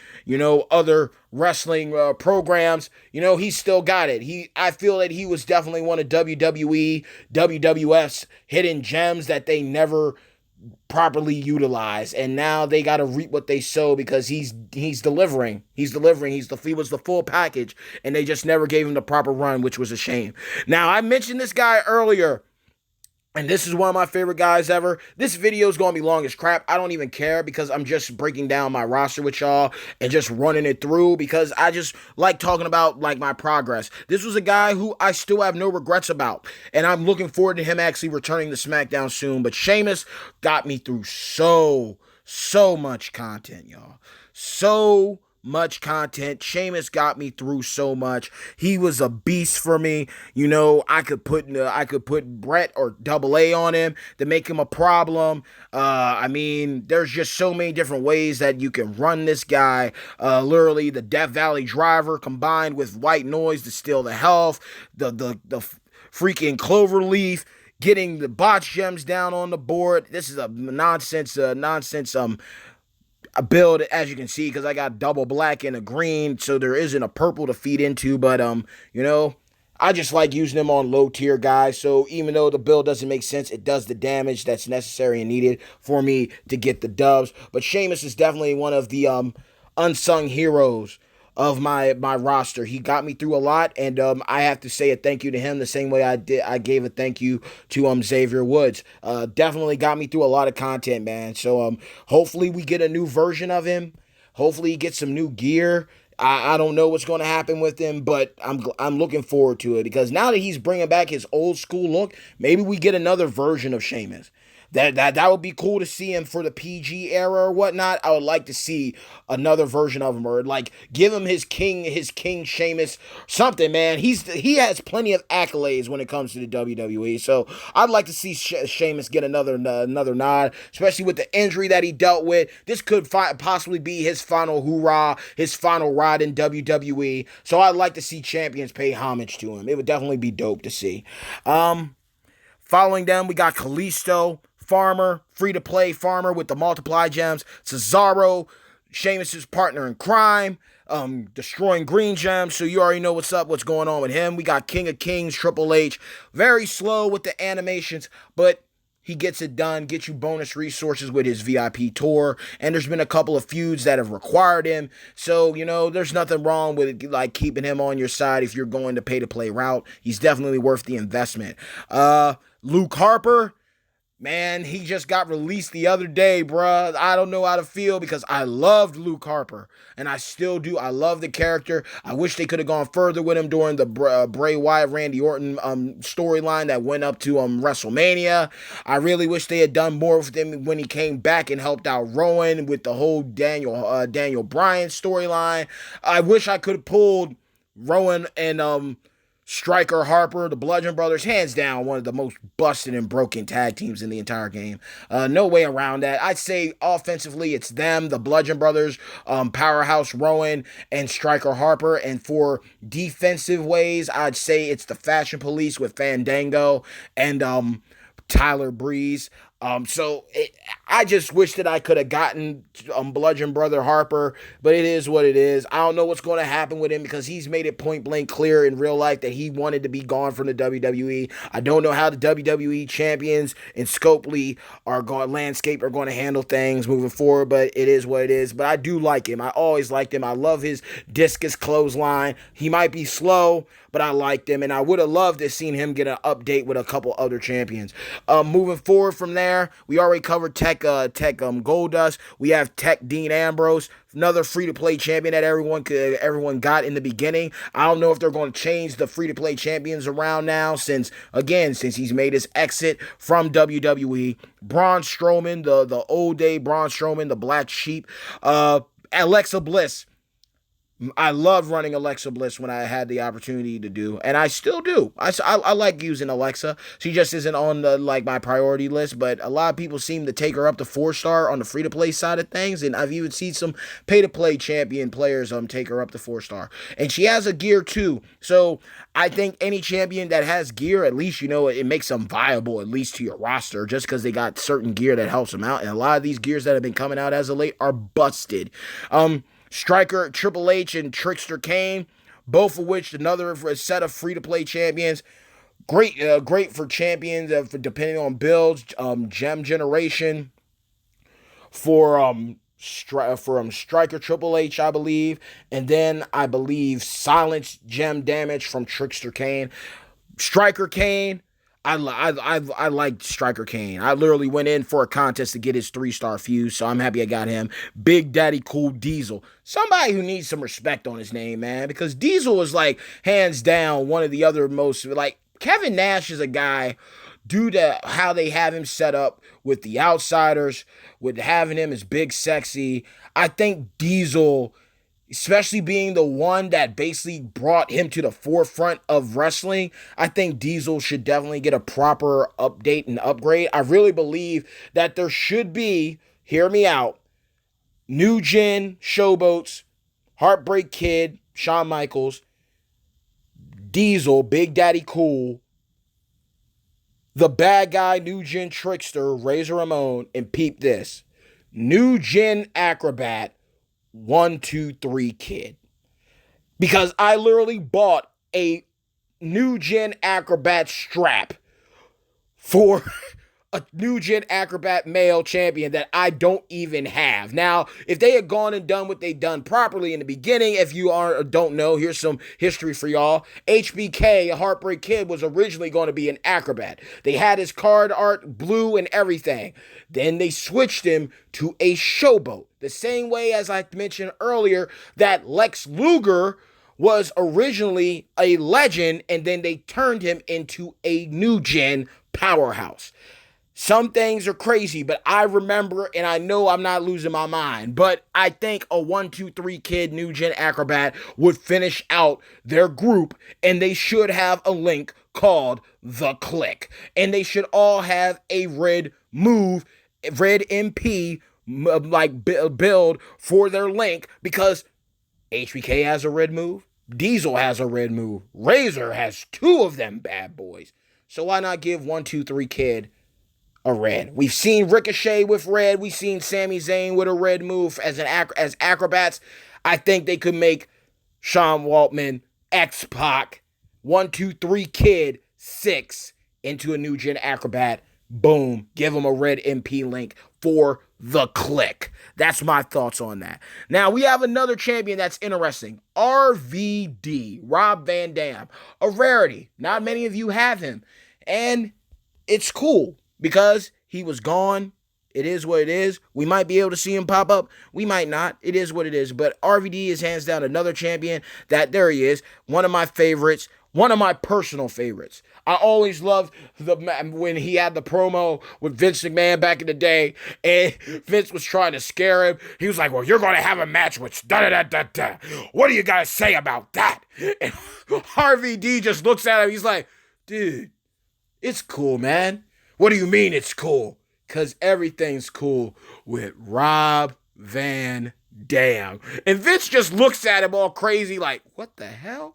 other wrestling programs, he's still got it. I feel that he was definitely one of WWE, WWF's hidden gems that they never properly utilized, and now they got to reap what they sow because he's delivering. He was the full package, and they just never gave him the proper run, which was a shame. Now I mentioned this guy earlier. And this is one of my favorite guys ever. This video is going to be long as crap. I don't even care because I'm just breaking down my roster with y'all and just running it through because I just like talking about like my progress. This was a guy who I still have no regrets about. And I'm looking forward to him actually returning to SmackDown soon. But Sheamus got me through so much content, y'all. So much content. Sheamus got me through so much. He was a beast for me. I could put Brett or Double A on him to make him a problem. There's just so many different ways that you can run this guy. Literally, the Death Valley Driver combined with White Noise to steal the health. The freaking Cloverleaf. Getting the botch gems down on the board. This is a nonsense a build, as you can see, because I got double black and a green, so there isn't a purple to feed into, but I just like using them on low tier guys, so even though the build doesn't make sense, it does the damage that's necessary and needed for me to get the dubs. But Sheamus is definitely one of the unsung heroes of my roster. He got me through a lot, and I have to say a thank you to him the same way I gave a thank you to Xavier Woods. Definitely got me through a lot of content, man. So hopefully we get a new version of him. Hopefully he gets some new gear. I don't know what's going to happen with him, but I'm looking forward to it because now that he's bringing back his old school look, maybe we get another version of Sheamus. That would be cool to see him for the PG era or whatnot. I would like to see another version of him, or like give him his King Sheamus something, man. He has plenty of accolades when it comes to the WWE, so I'd like to see Sheamus get another nod, especially with the injury that he dealt with. This could possibly be his final hoorah, his final ride in WWE. So I'd like to see champions pay homage to him. It would definitely be dope to see. Following them, we got Kalisto. Farmer, free-to-play Farmer with the multiply gems. Cesaro, Sheamus' partner in crime, destroying green gems, so you already know what's going on with him. We got King of Kings, Triple H, very slow with the animations, but he gets it done, gets you bonus resources with his VIP tour, and there's been a couple of feuds that have required him, so, there's nothing wrong with, like, keeping him on your side if you're going the pay-to-play route. He's definitely worth the investment. Luke Harper, man, he just got released the other day, bruh. I don't know how to feel because I loved Luke Harper, and I still do. I love the character. I wish they could have gone further with him during the Bray Wyatt, Randy Orton storyline that went up to WrestleMania. I really wish they had done more with him when he came back and helped out Rowan with the whole Daniel Bryan storyline. I wish I could have pulled Rowan and Striker Harper, the Bludgeon Brothers, hands down one of the most busted and broken tag teams in the entire game. No way around that. I'd say offensively, it's them, the Bludgeon Brothers, Powerhouse Rowan, and Striker Harper. And for defensive ways, I'd say it's the Fashion Police with Fandango and Tyler Breeze. I just wish that I could have gotten Bludgeon Brother Harper, but it is what it is. I don't know what's going to happen with him because he's made it point blank clear in real life that he wanted to be gone from the WWE. I don't know how the WWE champions and Scopely landscape are going to handle things moving forward, but it is what it is. But I do like him. I always liked him. I love his discus clothesline. He might be slow, but I liked him, and I would have loved to seen him get an update with a couple other champions. Moving forward from there, we already covered Tech Goldust. We have Tech Dean Ambrose, another free-to-play champion that everyone got in the beginning. I don't know if they're going to change the free-to-play champions around now since he's made his exit from WWE. Braun Strowman, the old day Braun Strowman, the black sheep. Alexa Bliss. I loved running Alexa Bliss when I had the opportunity to do, and I still do. I like using Alexa. She just isn't on my priority list, but a lot of people seem to take her up to 4-star on the free to play side of things, and I've even seen some pay to play champion players take her up to 4-star, and she has a gear too. So I think any champion that has gear, at least it makes them viable at least to your roster, just because they got certain gear that helps them out, and a lot of these gears that have been coming out as of late are busted. Striker, Triple H, and Trickster Kane, both of which another set of free-to-play champions. Great for champions for depending on builds. Gem Generation for Striker Triple H, I believe, and then I believe Silence Gem Damage from Trickster Kane. Striker Kane. I liked Striker Kane. I literally went in for a contest to get his 3-star fuse, so I'm happy I got him. Big Daddy Cool Diesel. Somebody who needs some respect on his name, man, because Diesel is hands down one of the other most, Kevin Nash is a guy, due to how they have him set up with the Outsiders, with having him as Big Sexy. I think Diesel, especially being the one that basically brought him to the forefront of wrestling, I think Diesel should definitely get a proper update and upgrade. I really believe that there should be, hear me out, New Gen Showboats, Heartbreak Kid, Shawn Michaels, Diesel, Big Daddy Cool, the bad guy, New Gen Trickster, Razor Ramon, and peep this, New Gen Acrobat, 1, 2, 3 Kid. Because I literally bought a New Gen Acrobat strap for a New Gen Acrobat male champion that I don't even have. Now, if they had gone and done what they done properly in the beginning, if you don't know, here's some history for y'all. HBK, a Heartbreak Kid, was originally going to be an acrobat. They had his card art blue and everything. Then they switched him to a showboat. The same way as I mentioned earlier that Lex Luger was originally a legend and then they turned him into a new gen powerhouse. Some things are crazy, but I remember, and I know I'm not losing my mind, but I think a 1, 2, 3 Kid New Gen Acrobat would finish out their group, and they should have a link called The Click. And they should all have a red MP, build for their link, because HBK has a red move, Diesel has a red move, Razor has 2 of them bad boys. So why not give 1, 2, 3 Kid a red? We've seen Ricochet with red. We've seen Sami Zayn with a red move as acrobats. I think they could make Sean Waltman, X-Pac, 1, 2, 3 Kid, 6 into a New Gen Acrobat. Boom. Give them a red MP link for The Click. That's my thoughts on that. Now, we have another champion that's interesting. RVD, Rob Van Dam. A rarity. Not many of you have him. And it's cool, because he was gone. It is what it is. We might be able to see him pop up. We might not. It is what it is. But RVD is hands down another champion that, there he is, one of my favorites, one of my personal favorites. I always loved when he had the promo with Vince McMahon back in the day, and Vince was trying to scare him. He was like, well, you're going to have a match with da-da-da-da-da. What do you got to say about that? And RVD just looks at him. He's like, dude, it's cool, man. What do you mean it's cool? Because everything's cool with Rob Van damn. And Vince just looks at him all crazy, like, what the hell?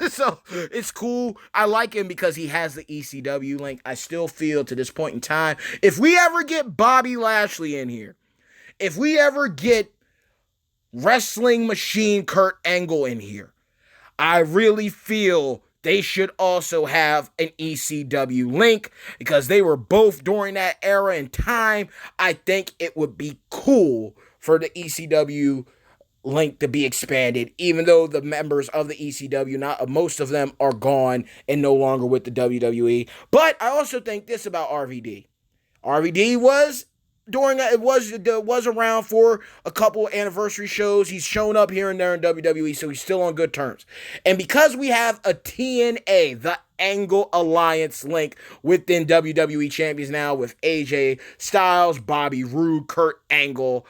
So it's cool. I like him because he has the ECW link. I still feel to this point in time, if we ever get Bobby Lashley in here, if we ever get Wrestling Machine Kurt Angle in here, I really feel they should also have an ECW link because they were both during that era in time. I think it would be cool for the ECW link to be expanded, even though the members of the ECW, not most of them, are gone and no longer with the WWE. But I also think this about RVD. RVD was was around for a couple anniversary shows. He's shown up here and there in WWE, so he's still on good terms. And because we have a TNA, the Angle Alliance link within WWE Champions now with AJ Styles, Bobby Roode, Kurt Angle,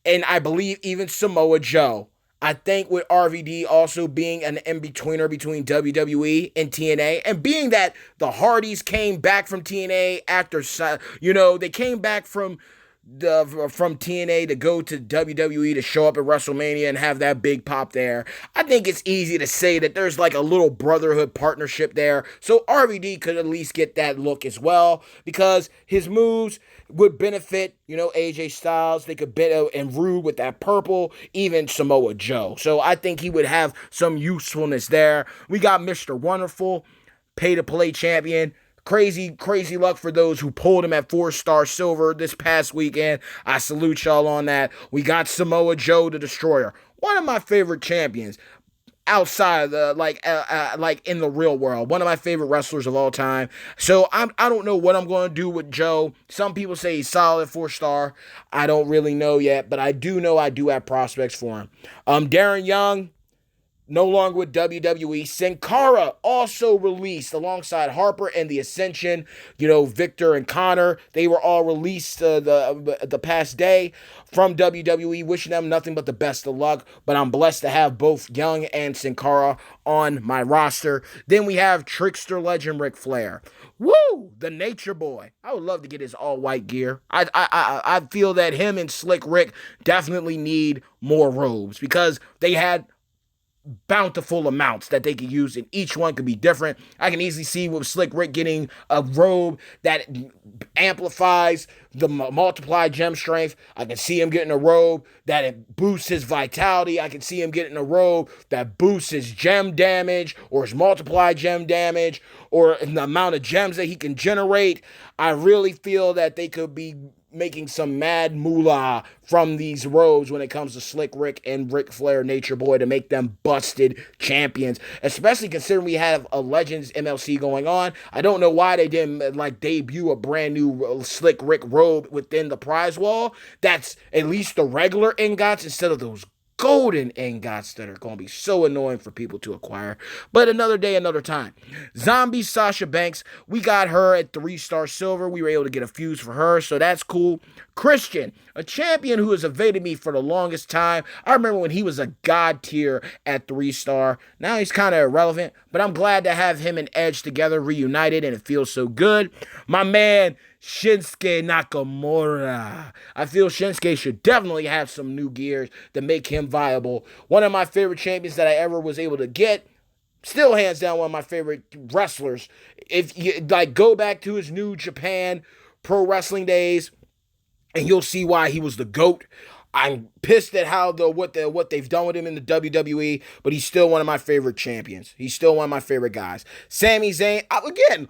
and I believe even Samoa Joe. I think with RVD also being an in-betweener between WWE and TNA, and being that the Hardys came back from TNA after, they came back from TNA to go to WWE to show up at WrestleMania and have that big pop there. I think it's easy to say that there's like a little brotherhood partnership there. So RVD could at least get that look as well because his moves would benefit, AJ Styles. They could and Rude with that purple, even Samoa Joe. So I think he would have some usefulness there. We got Mr. Wonderful, pay-to-play champion. Crazy, crazy luck for those who pulled him at 4-star silver this past weekend. I salute y'all on that. We got Samoa Joe, the Destroyer. One of my favorite champions outside of the, like in the real world. One of my favorite wrestlers of all time. So I don't know what I'm going to do with Joe. Some people say he's solid 4-star. I don't really know yet, but I do know I do have prospects for him. Darren Young, no longer with WWE. Sin Cara also released alongside Harper and the Ascension. Victor and Connor, they were all released the past day from WWE. Wishing them nothing but the best of luck. But I'm blessed to have both Young and Sin Cara on my roster. Then we have Trickster Legend Ric Flair. Woo! The Nature Boy. I would love to get his all-white gear. I feel that him and Slick Rick definitely need more robes because they had bountiful amounts that they could use, and each one could be different. I can easily see with Slick Rick getting a robe that amplifies the multiplied gem strength. I can see him getting a robe that it boosts his vitality. I can see him getting a robe that boosts his gem damage or his multiplied gem damage or the amount of gems that he can generate. I really feel that they could be making some mad moolah from these robes when it comes to Slick Rick and Ric Flair Nature Boy to make them busted champions, especially considering we have a Legends MLC going on. I don't know why they didn't debut a brand new Slick Rick robe within the prize wall that's at least the regular ingots instead of those golden ingots that are going to be so annoying for people to acquire. But another day, another time. Zombie Sasha Banks, we got her at 3-star silver. We were able to get a fuse for her, so that's cool. Christian, a champion who has evaded me for the longest time. I remember when he was a god tier at 3-star. Now he's kind of irrelevant, but I'm glad to have him and Edge together reunited, and it feels so good. My man, Shinsuke Nakamura. I feel Shinsuke should definitely have some new gears to make him viable. One of my favorite champions that I ever was able to get. Still hands down one of my favorite wrestlers. If you go back to his New Japan Pro Wrestling days, and you'll see why he was the GOAT. I'm pissed at what they've done with him in the WWE, but he's still one of my favorite champions. He's still one of my favorite guys. Sami Zayn, again,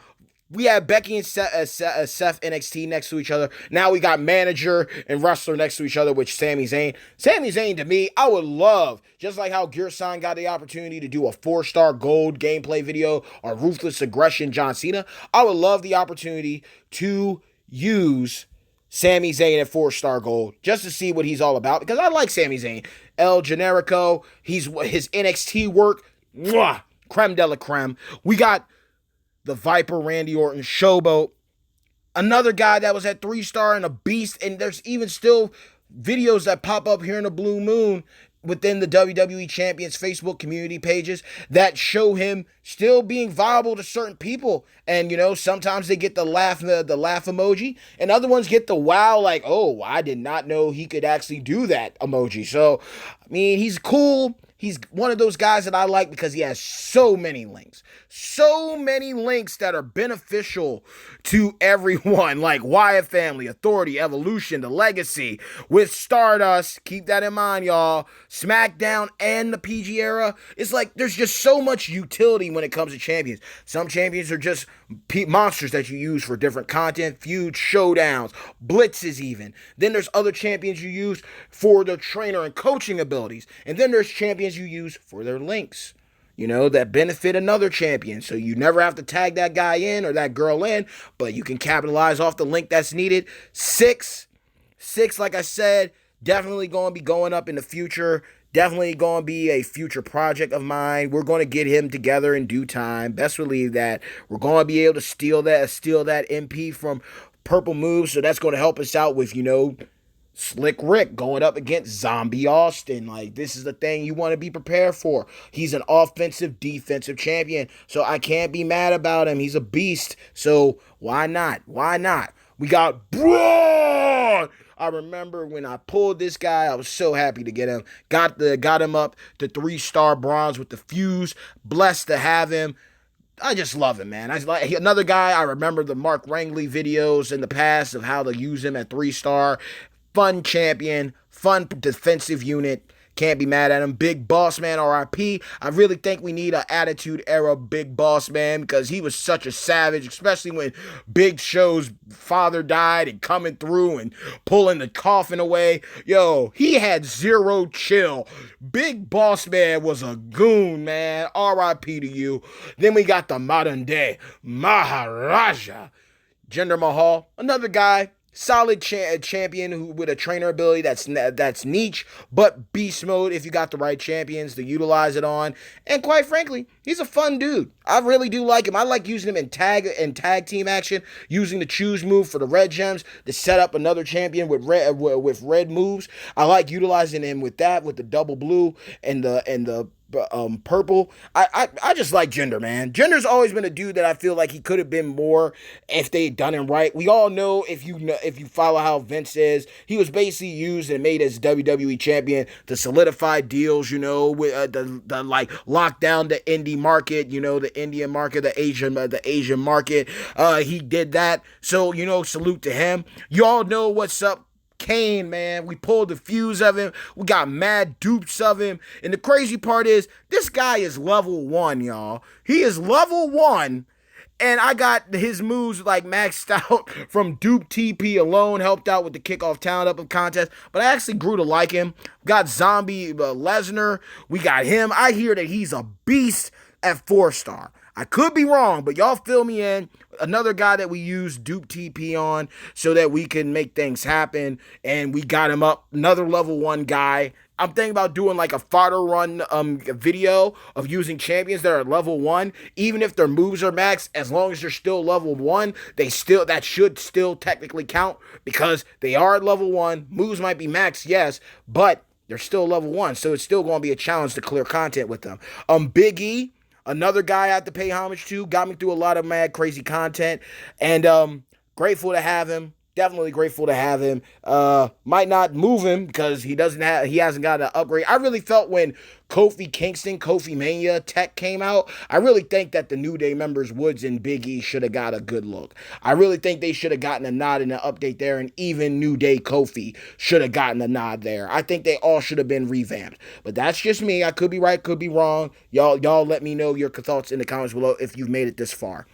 we have Becky and Seth NXT next to each other. Now we got manager and wrestler next to each other, which Sami Zayn. Sami Zayn, to me, I would love, just like how Gear-San got the opportunity to do a 4-star gold gameplay video or Ruthless Aggression John Cena, I would love the opportunity to use Sami Zayn at 4-star gold just to see what he's all about, because I like Sami Zayn. El Generico, his NXT work, mwah, creme de la creme. We got the Viper, Randy Orton, Showboat, another guy that was at 3-star and a beast, and there's even still videos that pop up here in the Blue Moon within the WWE Champions Facebook community pages that show him still being viable to certain people. And sometimes they get the laugh emoji, and other ones get the wow, like, oh, I did not know he could actually do that emoji. So, I mean, he's cool. He's one of those guys that I like because he has so many links. So many links that are beneficial to everyone, like Wyatt Family, Authority, Evolution, The Legacy, with Stardust. Keep that in mind, y'all. SmackDown and the PG era. It's like there's just so much utility when it comes to champions. Some champions are just monsters that you use for different content, feuds, showdowns, blitzes even. Then there's other champions you use for their trainer and coaching abilities. And then there's champions you use for their links, that benefit another champion. So you never have to tag that guy in or that girl in, but you can capitalize off the link that's needed. Six, like I said, definitely going to be going up in the future. Definitely going to be a future project of mine. We're going to get him together in due time. Best believe that. We're going to be able to steal that MP from Purple Moves. So that's going to help us out with, Slick Rick going up against Zombie Austin. Like, this is the thing you want to be prepared for. He's an offensive, defensive champion. So I can't be mad about him. He's a beast. So why not? Why not? We got Braun. I remember when I pulled this guy, I was so happy to get him. Got him up to 3-star bronze with the fuse. Blessed to have him. I just love him, man. I like another guy. I remember the Mark Rangley videos in the past of how to use him at 3-star. Fun champion, fun defensive unit. Can't be mad at him. Big Boss Man, RIP. I really think we need an Attitude Era Big Boss Man because he was such a savage, especially when Big Show's father died and coming through and pulling the coffin away. Yo, he had zero chill. Big Boss Man was a goon, man. RIP to you. Then we got the modern day Maharaja. Jinder Mahal, another guy. Solid champion who with a trainer ability that's niche, but beast mode if you got the right champions to utilize it on. And quite frankly, he's a fun dude. I really do like him. I like using him in tag team action, using the choose move for the red gems to set up another champion with red moves. I like utilizing him with that, with the double blue and the purple. I just like Jinder, man. Jinder's always been a dude that I feel like he could have been more if they had done him right. We all know if you follow how Vince is, he was basically used and made as WWE champion to solidify deals, with the like lock down the indie market, the Indian market, the Asian market. He did that. So, salute to him. Y'all know what's up. Kane, man, we pulled the fuse of him. We got mad dupes of him. And the crazy part is, this guy is level 1, y'all. He is level 1. And I got his moves like maxed out from Dupe TP alone, helped out with the kickoff talent up of contest. But I actually grew to like him. Got Zombie Lesnar. We got him. I hear that he's a beast at 4-star. I could be wrong, but y'all fill me in. Another guy that we use Dupe TP on so that we can make things happen. And we got him up. Another level 1 guy. I'm thinking about doing like a fodder run video of using champions that are level 1. Even if their moves are max, as long as they're still level 1, that should still technically count because they are at level 1. Moves might be max, yes, but they're still level 1. So it's still going to be a challenge to clear content with them. Big E. Another guy I have to pay homage to. Got me through a lot of mad, crazy content. And grateful to have him. Definitely grateful to have him. Might not move him because he hasn't got an upgrade. I really felt when Kofi Mania tech came out, I really think that the New Day members, Woods and Big E, should have got a good look. I really think they should have gotten a nod in the update there, and even New Day Kofi should have gotten a nod there. I think they all should have been revamped. But that's just me. I could be right, could be wrong. Y'all let me know your thoughts in the comments below if you've made it this far.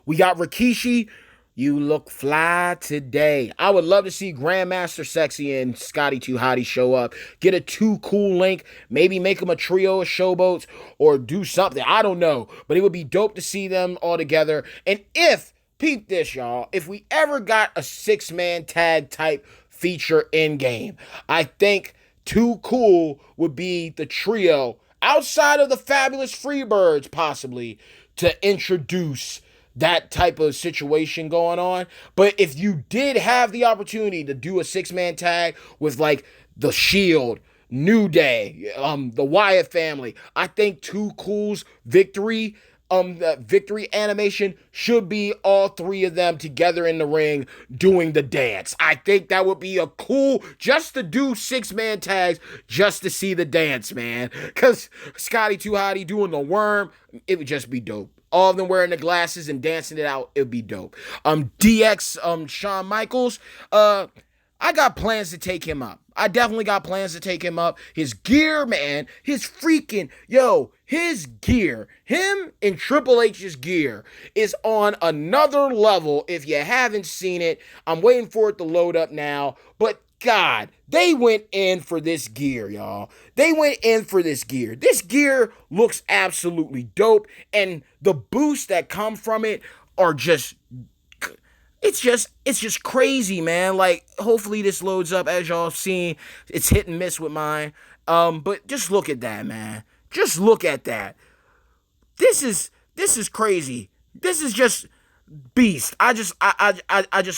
We got Rikishi. You look fly today. I would love to see Grandmaster Sexy and Scotty 2 Hottie show up. Get a Too Cool link. Maybe make them a trio of showboats or do something. I don't know. But it would be dope to see them all together. And peep this, y'all, if we ever got a 6-man tag type feature in game, I think Too Cool would be the trio outside of the Fabulous Freebirds, possibly, to introduce that type of situation going on. But if you did have the opportunity to do a 6-man tag with like the Shield, New Day, the Wyatt family. I think Too Cool's victory, the victory animation should be all three of them together in the ring doing the dance. I think that would be a cool, just to do 6-man tags, just to see the dance, man. Because Scotty 2 Hotty doing the worm, it would just be dope. All of them wearing the glasses and dancing it out, it'd be dope. DX, Shawn Michaels, I got plans to take him up. I definitely got plans to take him up. His gear, man, his gear, him and Triple H's gear is on another level. If you haven't seen it, I'm waiting for it to load up now. But God, they went in for this gear, y'all. They went in for this gear. This gear looks absolutely dope, and the boosts that come from it are just... It's just crazy, man. Like, hopefully this loads up. As y'all seen, it's hit and miss with mine. But just look at that, man. Just look at that. This is crazy. This is just beast. I just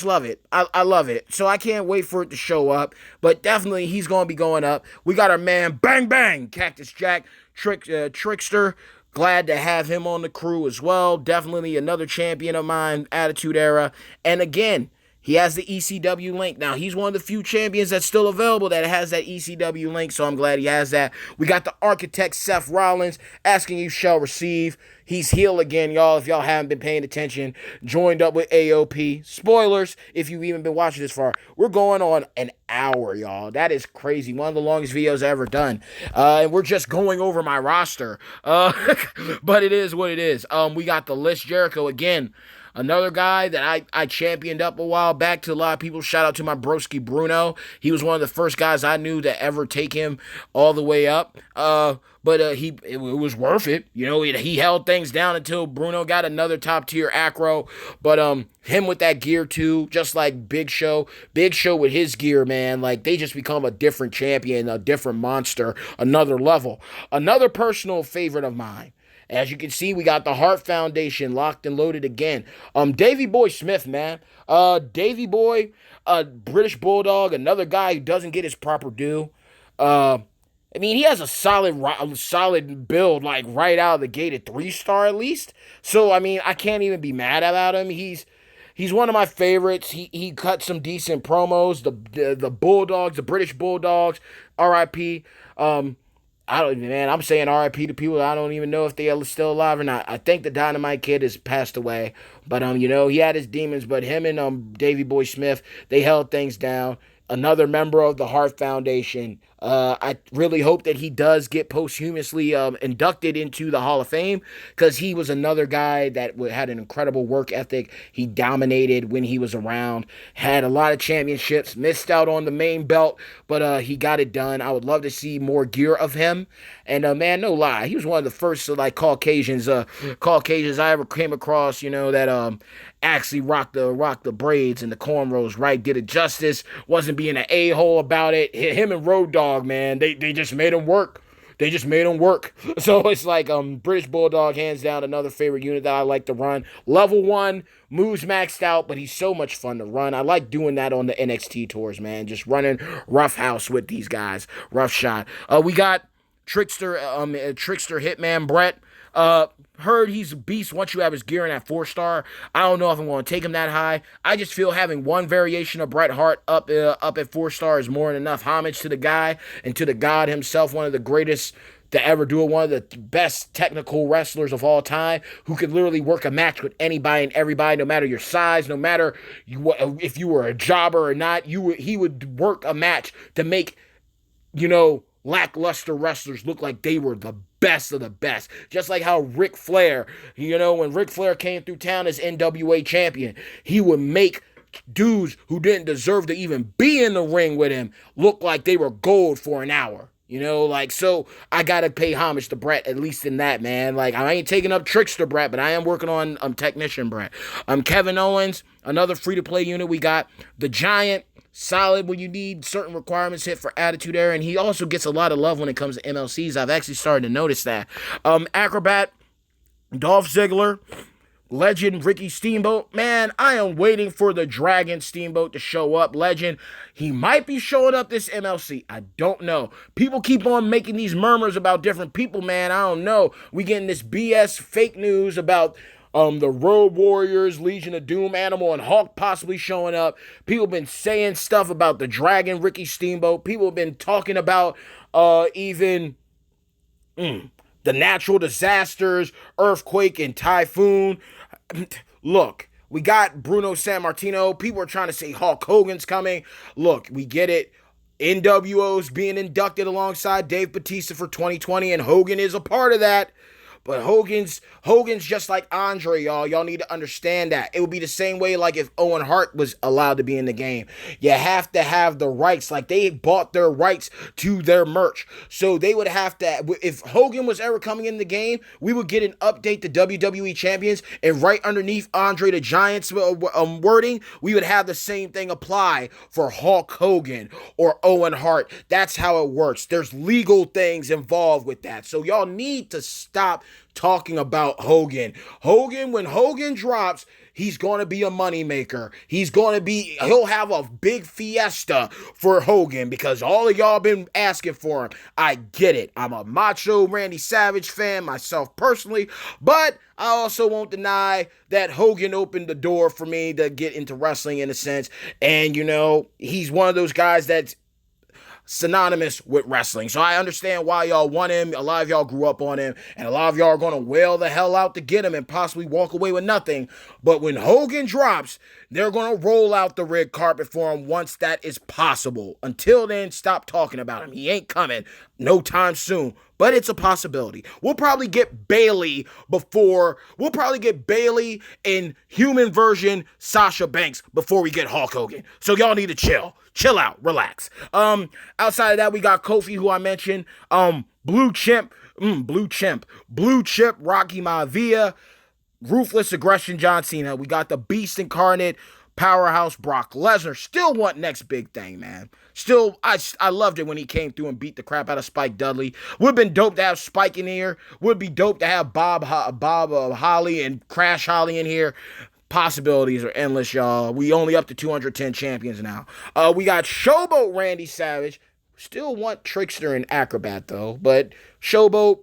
love it. I love it. So I can't wait for it to show up. But definitely he's gonna be going up. We got our man Bang Bang, Cactus Jack, Trickster. Glad to have him on the crew as well. Definitely another champion of mine, Attitude Era. And again, he has the ECW link. Now, he's one of the few champions that's still available that has that ECW link, so I'm glad he has that. We got the Architect Seth Rollins, Asking You Shall Receive. He's heel again, y'all, if y'all haven't been paying attention. Joined up with AOP. Spoilers, if you've even been watching this far. We're going on an hour, y'all. That is crazy. One of the longest videos I've ever done. And we're just going over my roster. But it is what it is. We got the List Jericho again. Another guy that I championed up a while back to a lot of people. Shout out to my broski Bruno. He was one of the first guys I knew to ever take him all the way up. But it was worth it. You know, he held things down until Bruno got another top tier acro. But him with that gear too, just like Big Show. Big Show with his gear, man, like they just become a different champion, a different monster, another level. Another personal favorite of mine. As you can see, we got the Hart Foundation locked and loaded again. Davey Boy Smith, man. Davey Boy, British Bulldog, another guy who doesn't get his proper due. I mean, he has a solid build, like right out of the gate at 3-star at least. So, I mean, I can't even be mad about him. He's one of my favorites. He cut some decent promos. The Bulldogs, the British Bulldogs, R.I.P. I'm saying RIP to people. I don't even know if they are still alive or not. I think the Dynamite Kid has passed away. But, he had his demons. But him and Davey Boy Smith, they held things down. Another member of the Hart Foundation. I really hope that he does get posthumously inducted into the Hall of Fame, because he was another guy that had an incredible work ethic. He dominated when he was around, had a lot of championships, missed out on the main belt, but he got it done. I would love to see more gear of him. And man, no lie, he was one of the first Caucasians I ever came across, that actually rocked the braids and the cornrows right, did it justice, wasn't being an a-hole about it. Him and Road Dogg, man, they just made him work. They just made him work. So it's like British Bulldog, hands down, another favorite unit that I like to run. Level 1, moves maxed out, but he's so much fun to run. I like doing that on the NXT tours, man. Just running rough house with these guys. Rough shot. We got Trickster Hitman Brett. Heard he's a beast once you have his gear in at 4-star. I don't know if I'm going to take him that high. I just feel having one variation of Bret Hart up at 4-star is more than enough. Homage to the guy and to the God himself, one of the greatest to ever do it, one of the best technical wrestlers of all time, who could literally work a match with anybody and everybody, no matter your size, no matter if you were a jobber or not. He would work a match to make, lackluster wrestlers look like they were the best of the best. Just like how Ric Flair, when Ric Flair came through town as NWA champion, he would make dudes who didn't deserve to even be in the ring with him look like they were gold for an hour. So I gotta pay homage to Brett, at least in that, man. Like, I ain't taking up Trickster Brett, but I am working on Technician Brett. Kevin Owens, another free-to-play unit. We got the Giant, solid when you need certain requirements hit for Attitude Era, and he also gets a lot of love when it comes to MLCs. I've actually started to notice that. Acrobat, Dolph Ziggler, Legend Ricky Steamboat, man, I am waiting for the Dragon Steamboat to show up. Legend, he might be showing up this MLC. I don't know. People keep on making these murmurs about different people, man. I don't know. We getting this BS fake news about the Road Warriors, Legion of Doom, Animal, and Hawk possibly showing up. People been saying stuff about the Dragon Ricky Steamboat. People have been talking about even the natural disasters, earthquake and typhoon. Look, we got Bruno Sammartino. People are trying to say Hulk Hogan's coming. Look, we get it. NWO's being inducted alongside Dave Bautista for 2020, and Hogan is a part of that. But Hogan's just like Andre, y'all. Y'all need to understand that. It would be the same way like if Owen Hart was allowed to be in the game. You have to have the rights. Like they bought their rights to their merch. So they would have to, if Hogan was ever coming in the game, we would get an update to WWE Champions, and right underneath Andre the Giant's wording, we would have the same thing apply for Hulk Hogan or Owen Hart. That's how it works. There's legal things involved with that. So y'all need to stop talking about Hogan. When Hogan drops, he's going to be a moneymaker. He'll have a big fiesta for Hogan because all of y'all been asking for him. I get it. I'm a macho Randy Savage fan myself personally, but I also won't deny that Hogan opened the door for me to get into wrestling in a sense. And, he's one of those guys that's synonymous with wrestling. So I understand why y'all want him. A lot of y'all grew up on him, and a lot of y'all are going to wail the hell out to get him and possibly walk away with nothing. But when Hogan drops, they're going to roll out the red carpet for him once that is possible. Until then, stop talking about him. He ain't coming no time soon, but it's a possibility. We'll probably get Bailey in human version Sasha Banks before we get Hulk Hogan. So y'all need to chill out, relax. Outside of that, we got Kofi, who I mentioned, Blue Chimp, Rocky Maivia, Ruthless Aggression John Cena. We got the Beast Incarnate, Powerhouse Brock Lesnar. Still want next big thing, man. Still, I loved it when he came through and beat the crap out of Spike Dudley. Would have been dope to have Spike in here. Would be dope to have Bob Holly and Crash Holly in here. Possibilities are endless, y'all. We only up to 210 champions now. We got Showboat Randy Savage. Still want Trickster and Acrobat, though. But Showboat,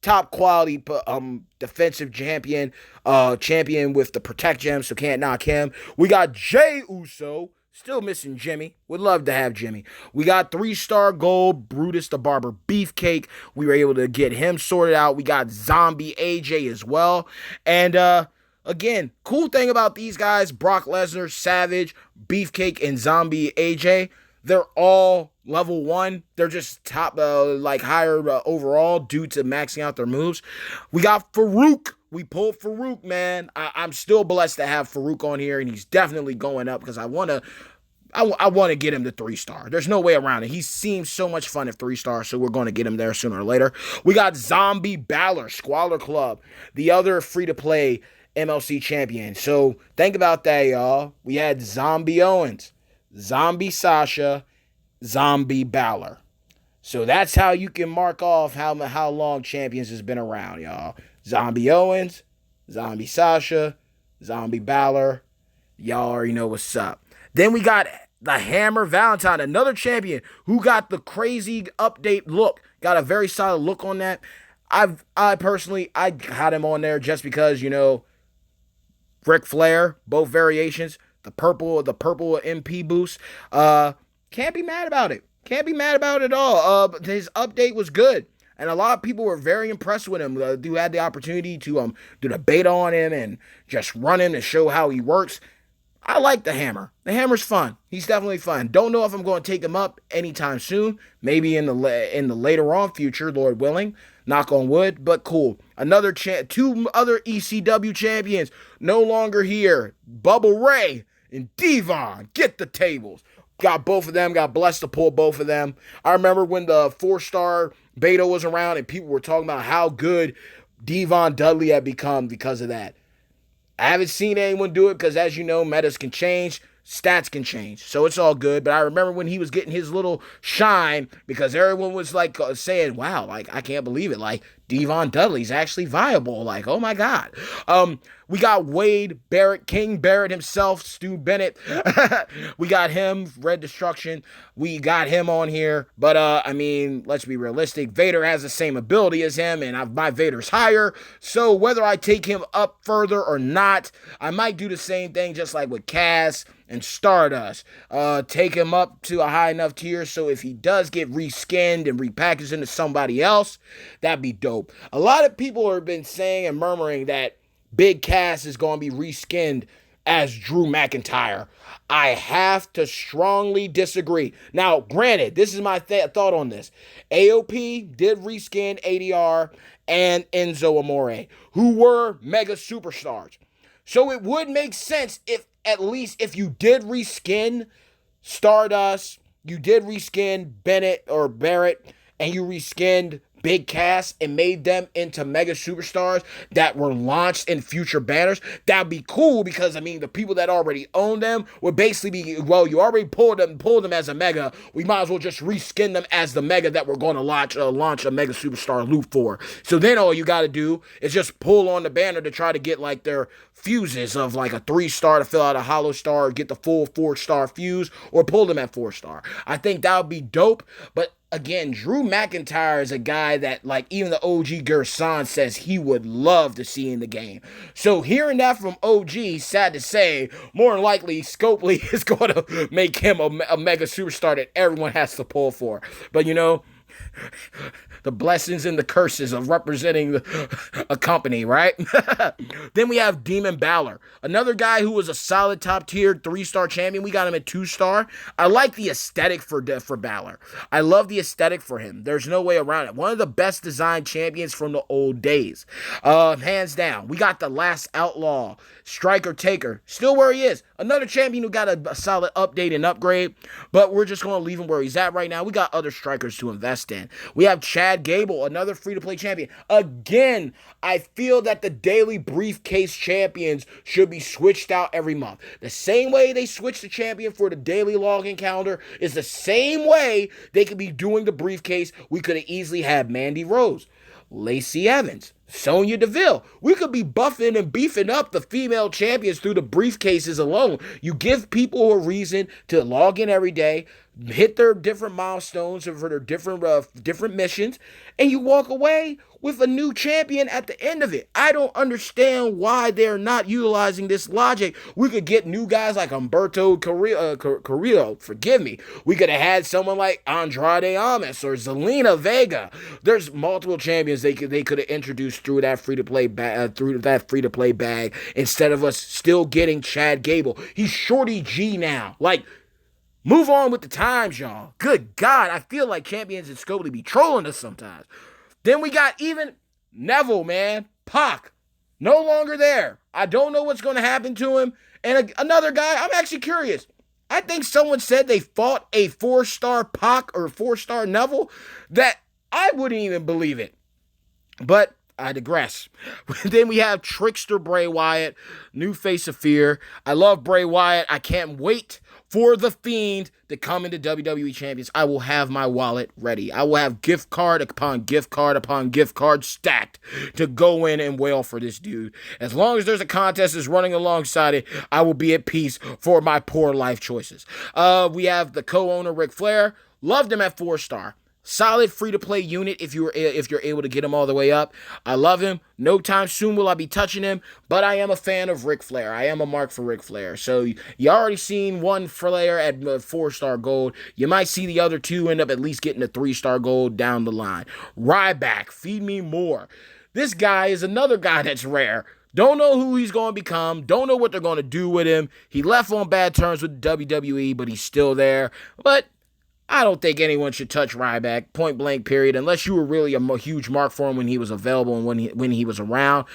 top quality defensive champion with the Protect Gem, so can't knock him. We got Jey Uso. Still missing Jimmy. Would love to have Jimmy. We got 3-star gold Brutus the Barber Beefcake. We were able to get him sorted out. We got Zombie AJ as well. And, again, cool thing about these guys, Brock Lesnar, Savage, Beefcake, and Zombie AJ, they're all level 1. They're just top, higher overall due to maxing out their moves. We got Farouk. We pulled Farouk, man. I'm still blessed to have Farouk on here, and he's definitely going up because I want to get him to 3-star. There's no way around it. He seems so much fun at 3-star, so we're going to get him there sooner or later. We got Zombie Balor, Squalor Club, the other free-to-play MLC champion. So think about that, y'all. We had Zombie Owens, Zombie Sasha, Zombie Balor. So that's how you can mark off how long champions has been around, y'all. Zombie Owens, Zombie Sasha, Zombie Balor. Y'all already know what's up. Then we got the Hammer Valentine, another champion who got the crazy update look. Got a very solid look on that. I personally had him on there just because, Ric Flair, both variations, the purple MP boost. Can't be mad about it. Can't be mad about it at all. His update was good. And a lot of people were very impressed with him. Who had the opportunity to do the beta on him and just run him to show how he works. I like the Hammer. The Hammer's fun. He's definitely fun. Don't know if I'm going to take him up anytime soon. Maybe in the later on future, Lord willing. Knock on wood, but cool. Two other ECW champions no longer here. Bubba Ray and Devon. Get the tables. Got both of them. Got blessed to pull both of them. I remember when the 4-star beta was around and people were talking about how good Devon Dudley had become because of that. I haven't seen anyone do it because, as you know, metas can change, stats can change, so it's all good. But I remember when he was getting his little shine because everyone was saying, wow, I can't believe it. Devon Dudley's actually viable. Like, oh my God. We got Wade Barrett, King Barrett himself, Stu Bennett. We got him, Red Destruction. We got him on here. But, I mean, let's be realistic. Vader has the same ability as him, and my Vader's higher. So whether I take him up further or not, I might do the same thing just like with Cass and Stardust. Take him up to a high enough tier so if he does get reskinned and repackaged into somebody else, that'd be dope. A lot of people have been saying and murmuring that Big Cass is going to be reskinned as Drew McIntyre. I have to strongly disagree. Now, granted, this is my thought on this. AOP did reskin ADR and Enzo Amore, who were mega superstars. So it would make sense if, at least, if you did reskin Stardust, you did reskin Bennett or Barrett, and you reskinned Big Cass and made them into mega superstars that were launched in future banners, that'd be cool because, I mean, the people that already own them would basically be, well, you already pulled them as a mega. We might as well just reskin them as the mega that we're going to launch a mega superstar loop for. So then all you got to do is just pull on the banner to try to get like their fuses of like a 3-star to fill out a hollow star, get the full 4-star fuse, or pull them at 4-star. I think that would be dope, but again, Drew McIntyre is a guy that, like, even the OG Gerson says he would love to see in the game. So hearing that from OG, sad to say, more than likely, Scopely is going to make him a mega superstar that everyone has to pull for. But, you know, the blessings and the curses of representing a company, right? Then we have Demon Balor, another guy who was a solid top tier 3-star champion. We got him at 2-star. I like the aesthetic for Balor. I love the aesthetic for him. There's no way around it. One of the best designed champions from the old days. Hands down. We got the Last Outlaw, Striker Taker, still where he is. Another champion who got a solid update and upgrade, but we're just going to leave him where he's at right now. We got other strikers to invest in. We have Chad Gable, another free-to-play champion. Again, I feel that the daily briefcase champions should be switched out every month. The same way they switch the champion for the daily login calendar is the same way they could be doing the briefcase. We could have easily had Mandy Rose, Lacey Evans, Sonya Deville. We could be buffing and beefing up the female champions through the briefcases alone. You give people a reason to log in every day, hit their different milestones for their different missions, and you walk away with a new champion at the end of it. I don't understand why they're not utilizing this logic. We could get new guys like Humberto Carrillo, forgive me. We could have had someone like Andrade Almas or Zelina Vega. There's multiple champions they could have introduced through that free-to-play bag instead of us still getting Chad Gable. He's Shorty G now. Like, move on with the times, y'all. Good God, I feel like champions in Scopely be trolling us sometimes. Then we got even Neville, man. Pac, no longer there. I don't know what's going to happen to him. And another guy, I'm actually curious. I think someone said they fought a 4-star Pac or 4-star Neville. That I wouldn't even believe it. But I digress. Then we have Trickster Bray Wyatt, new face of fear. I love Bray Wyatt. I can't wait for The Fiend to come into WWE Champions. I will have my wallet ready. I will have gift card upon gift card upon gift card stacked to go in and wail for this dude. As long as there's a contest that's running alongside it, I will be at peace for my poor life choices. We have the co-owner Ric Flair. Loved him at 4-star. Solid free-to-play unit if you're able to get him all the way up. I love him. No time soon will I be touching him, but I am a fan of Ric Flair. I am a mark for Ric Flair. So you already seen one Flair at 4-star gold. You might see the other two end up at least getting a 3-star gold down the line. Ryback, feed me more. This guy is another guy that's rare. Don't know who he's going to become. Don't know what they're going to do with him. He left on bad terms with WWE, but he's still there. But I don't think anyone should touch Ryback, point blank period, unless you were really a huge mark for him when he was available and when he was around.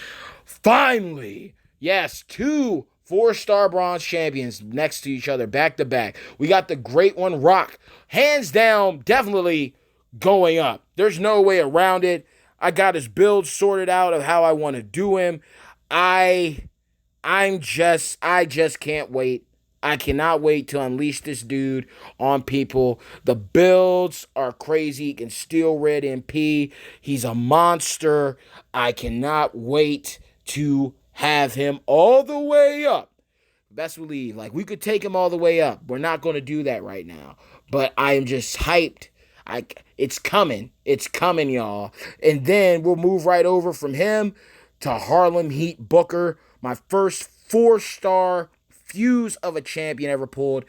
Finally, yes, 2 4-star bronze champions next to each other, back to back. We got the great one, Rock, hands down, definitely going up. There's no way around it. I got his build sorted out of how I want to do him. I just can't wait I cannot wait to unleash this dude on people. The builds are crazy. He can steal Red MP. He's a monster. I cannot wait to have him all the way up. Best believe, like, we could take him all the way up. We're not going to do that right now. But I am just hyped. It's coming. It's coming, y'all. And then we'll move right over from him to Harlem Heat Booker, my first 4-star fuse of a champion ever pulled.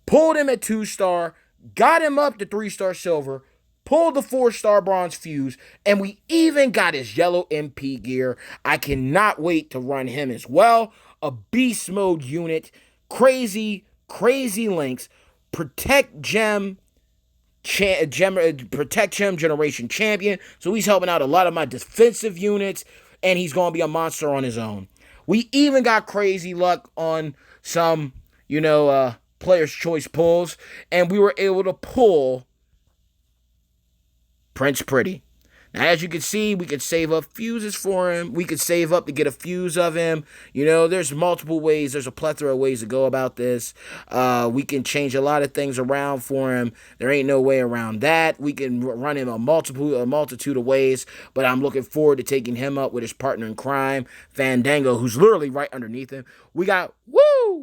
Pulled him at 2-star, got him up to 3-star silver, pulled the 4-star bronze fuse, and we even got his yellow MP gear. I cannot wait to run him as well. A beast mode unit, crazy links, protect gem generation champion. So he's helping out a lot of my defensive units, and he's going to be a monster on his own. We even got crazy luck on some, player's choice pulls, and we were able to pull Prince Pretty. Now, as you can see, we could save up fuses for him. We could save up to get a fuse of him. There's multiple ways. There's a plethora of ways to go about this. We can change a lot of things around for him. There ain't no way around that. We can run him a multitude of ways, but I'm looking forward to taking him up with his partner in crime, Fandango, who's literally right underneath him. We got,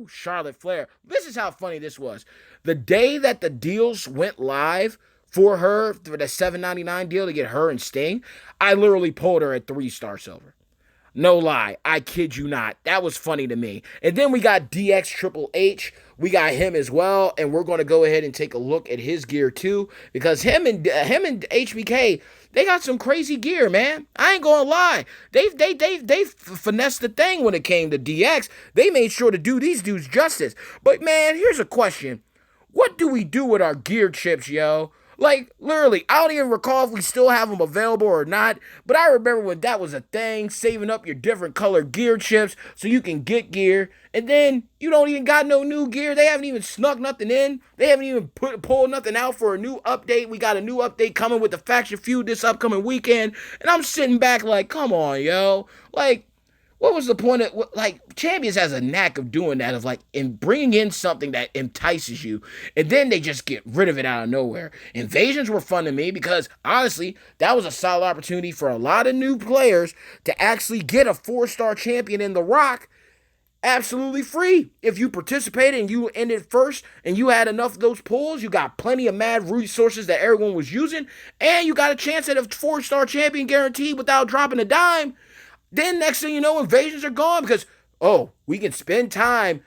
Charlotte Flair. This is how funny this was. The day that the deals went live, for her, for the $7.99 deal to get her and Sting, I literally pulled her at 3-star silver. No lie. I kid you not. That was funny to me. And then we got DX Triple H. We got him as well, and we're going to go ahead and take a look at his gear too, because him and HBK, they got some crazy gear, man. I ain't gonna lie. They finessed the thing when it came to DX. They made sure to do these dudes justice. But man, here's a question: what do we do with our gear chips, yo? Like, literally, I don't even recall if we still have them available or not, but I remember when that was a thing, saving up your different colored gear chips so you can get gear, and then you don't even got no new gear. They haven't even snuck nothing in. They haven't even pulled nothing out for a new update. We got a new update coming with the Faction Feud this upcoming weekend, and I'm sitting back like, come on, yo. Like, what was the point of, Champions has a knack of doing that, of in bringing in something that entices you, and then they just get rid of it out of nowhere. Invasions were fun to me because, honestly, that was a solid opportunity for a lot of new players to actually get a 4-star champion in The Rock absolutely free. If you participated and you ended first and you had enough of those pulls, you got plenty of mad resources that everyone was using, and you got a chance at a 4-star champion guaranteed without dropping a dime. Then next thing you know, invasions are gone because, we can spend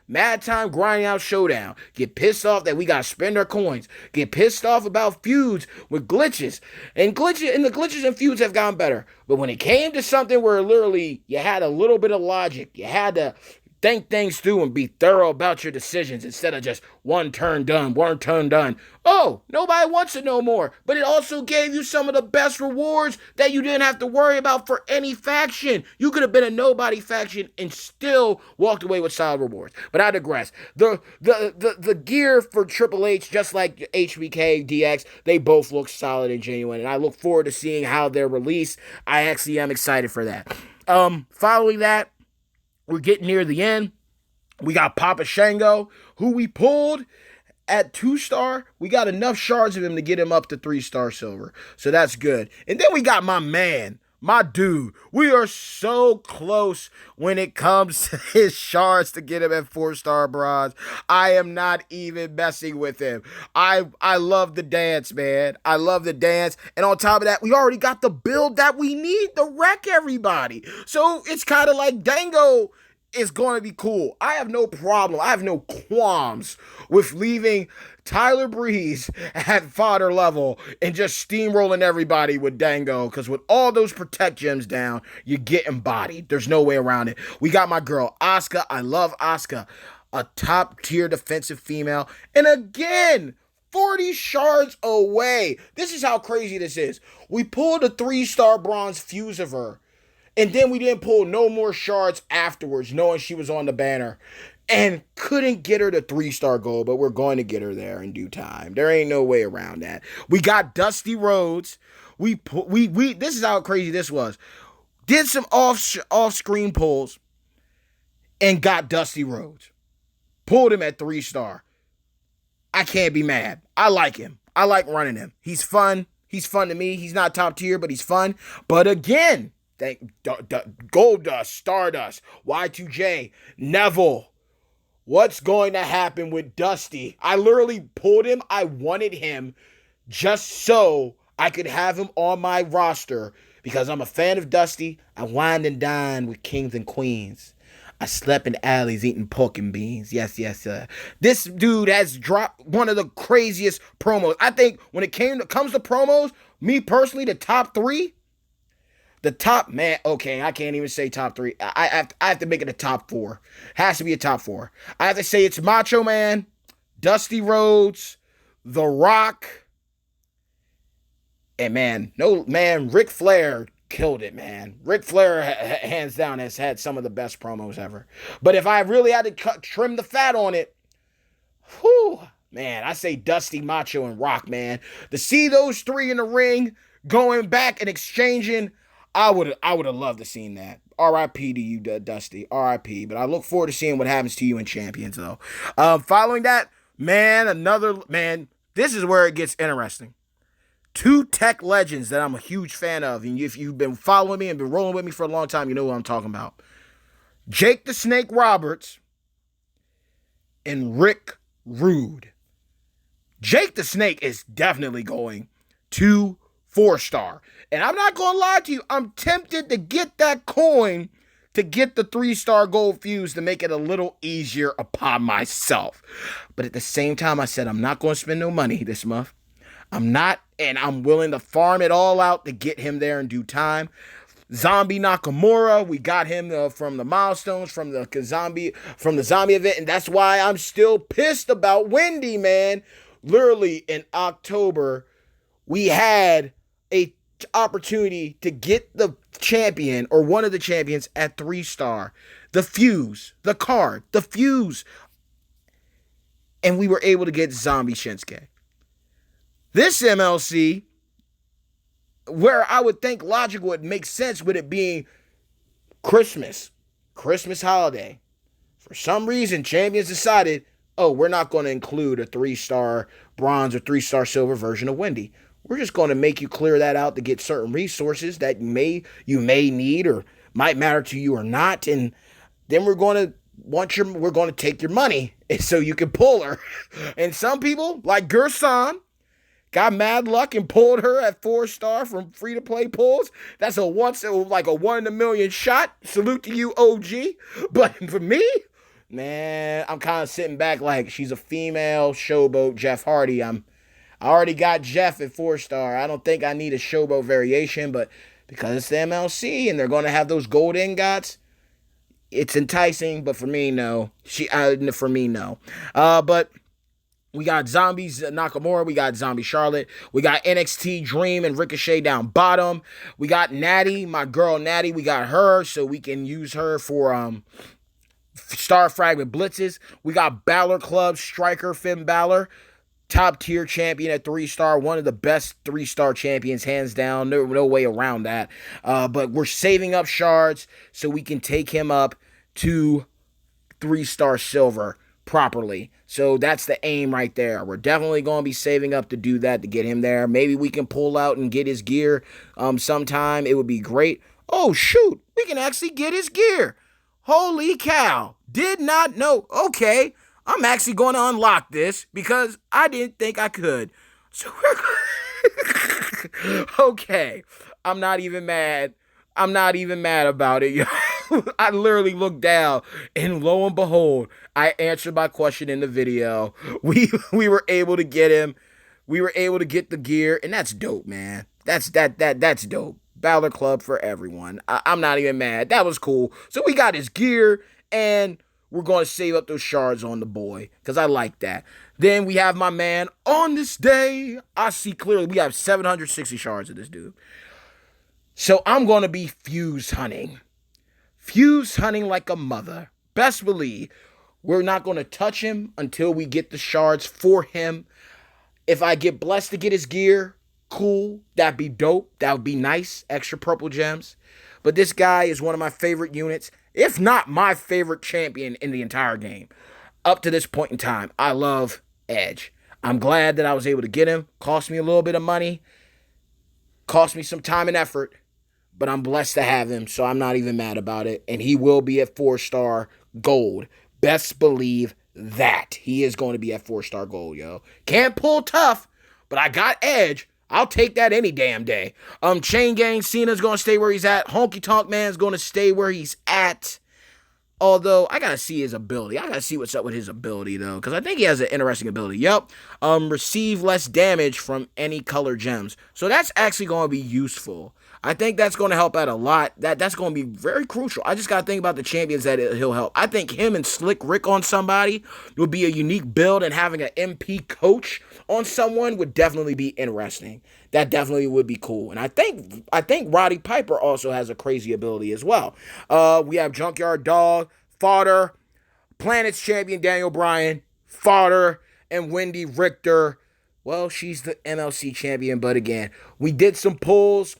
mad time grinding out Showdown. Get pissed off that we got to spend our coins. Get pissed off about feuds with glitches. And the glitches and feuds have gotten better. But when it came to something where literally you had a little bit of logic, you had to think things through and be thorough about your decisions instead of just one turn done. Nobody wants it no more. But it also gave you some of the best rewards that you didn't have to worry about for any faction. You could have been a nobody faction and still walked away with solid rewards. But I digress. The gear for Triple H, just like HBK, DX, they both look solid and genuine. And I look forward to seeing how they're released. I actually am excited for that. Following that, we're getting near the end. We got Papa Shango, who we pulled at 2-star. We got enough shards of him to get him up to 3-star silver. So that's good. And then we got my man, my dude. We are so close when it comes to his shards to get him at 4-star bronze. I am not even messing with him. I love the dance, man. I love the dance. And on top of that, we already got the build that we need to wreck everybody. So it's kind of like Dango is going to be cool. I have no problem. I have no qualms with leaving Tyler Breeze at fodder level and just steamrolling everybody with Dango, because with all those protect gems down, you get embodied. There's no way around it. We got my girl Asuka. I love Asuka. A top tier defensive female. And again, 40 shards away. This is how crazy this is. We pulled a 3-star bronze fuse of her, and then we didn't pull no more shards afterwards, knowing she was on the banner. And couldn't get her to 3-star gold, but we're going to get her there in due time. There ain't no way around that. We got Dusty Rhodes. We this is how crazy this was. Did some off-screen pulls and got Dusty Rhodes. pulled him at 3-star. I can't be mad. I like him. I like running him. He's fun. He's fun to me. He's not top tier, but he's fun. But again, Goldust, Stardust, Y2J, Neville. What's going to happen with Dusty? I literally pulled him. I wanted him just so I could have him on my roster because I'm a fan of Dusty. I wined and dined with kings and queens. I slept in alleys eating pork and beans. Yes. This dude has dropped one of the craziest promos. I think when it comes to promos, me personally, the top 3, the top, man, okay, I can't even say top 3. I have to make it a top 4. Has to be a top 4. I have to say it's Macho Man, Dusty Rhodes, The Rock, and Ric Flair killed it, man. Ric Flair, hands down, has had some of the best promos ever. But if I really had to trim the fat on it, whew, man, I say Dusty, Macho, and Rock, man. To see those 3 in the ring going back and exchanging, I would have loved to seen that. R.I.P. to you, Dusty. R.I.P. But I look forward to seeing what happens to you in Champions, though. Following that, this is where it gets interesting. 2 tech legends that I'm a huge fan of, and if you've been following me and been rolling with me for a long time, you know what I'm talking about. Jake the Snake Roberts and Rick Rude. Jake the Snake is definitely going to 4-star. And I'm not going to lie to you, I'm tempted to get that coin to get the 3-star gold fuse to make it a little easier upon myself. But at the same time, I said I'm not going to spend no money this month. I'm not, and I'm willing to farm it all out to get him there in due time. Zombie Nakamura, we got him from the milestones, from the zombie event, and that's why I'm still pissed about Wendy, man. Literally in October, we had a opportunity to get the champion or one of the champions at 3-star. The fuse, the card, the fuse. And we were able to get Zombie Shinsuke. This MLC, where I would think logic would make sense with it being Christmas holiday. For some reason, Champions decided, we're not going to include a 3-star bronze or 3-star silver version of Wendy. We're just going to make you clear that out to get certain resources that you may need or might matter to you or not. And then we're going to take your money so you can pull her. And some people, like Gerson, got mad luck and pulled her at 4-star from free-to-play pulls. That's a 1 in a million shot. Salute to you, OG. But for me, man, I'm kind of sitting back like she's a female showboat Jeff Hardy. I already got Jeff at 4-star. I don't think I need a showboat variation, but because it's the MLC and they're going to have those gold ingots, it's enticing. But for me, no. But we got Zombies Nakamura. We got Zombie Charlotte. We got NXT Dream and Ricochet down bottom. We got Natty, my girl Natty. We got her so we can use her for Star Fragment Blitzes. We got Balor Club Striker Finn Balor. Top tier champion at 3-star. One of the best 3-star champions, hands down. No way around that. But we're saving up shards so we can take him up to 3-star silver properly. So that's the aim right there. We're definitely going to be saving up to do that, to get him there. Maybe we can pull out and get his gear sometime. It would be great. Oh, shoot. We can actually get his gear. Holy cow. Did not know. Okay. I'm actually going to unlock this because I didn't think I could. So okay. I'm not even mad. About it, yo. I literally looked down and lo and behold, I answered my question in the video. We were able to get him. We were able to get the gear, and that's dope, man. That's dope. Balor Club for everyone. I'm not even mad. That was cool. So we got his gear, and we're going to save up those shards on the boy because I like that. Then we have my man, on this day, I see clearly we have 760 shards of this dude. So I'm going to be fuse hunting. Fuse hunting like a mother. Best believe we're not going to touch him until we get the shards for him. If I get blessed to get his gear, cool. That'd be dope. That would be nice. Extra purple gems. But this guy is one of my favorite units, if not my favorite champion in the entire game. up to this point in time, I love Edge. I'm glad that I was able to get him. Cost me a little bit of money, cost me some time and effort, but I'm blessed to have him, so I'm not even mad about it. And he will be at 4-star gold. Best believe that. He is going to be at 4-star gold, yo. Can't pull tough, but I got Edge. I'll take that any damn day. Chain Gang Cena's going to stay where he's at. Honky Tonk Man's going to stay where he's at. Although, I gotta see his ability. I gotta see what's up with his ability, though. Because I think he has an interesting ability. Yep. Receive less damage from any color gems. So that's actually going to be useful. I think that's going to help out a lot. That's going to be very crucial. I just got to think about the champions that he'll help. I think him and Slick Rick on somebody would be a unique build, and having an MP coach on someone would definitely be interesting. That definitely would be cool. And I think Roddy Piper also has a crazy ability as well. We have Junkyard Dog, Fodder, Planet's champion Daniel Bryan, Fodder, and Wendy Richter. Well, she's the MLC champion, but again, we did some pulls.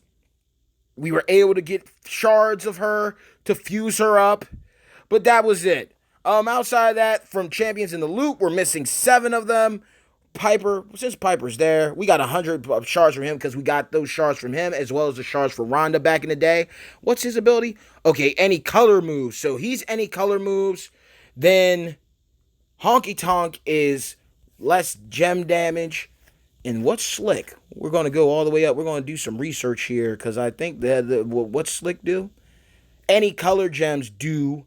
We were able to get shards of her to fuse her up, but that was it. Outside of that, from Champions in the Loop, we're missing 7 of them. Piper, since Piper's there, we got 100 shards from him because we got those shards from him as well as the shards for Ronda back in the day. What's his ability? Okay, any color moves. So he's any color moves. Then Honky Tonk is less gem damage. And what's Slick? We're going to go all the way up. We're going to do some research here because I think what's Slick do? Any color gems do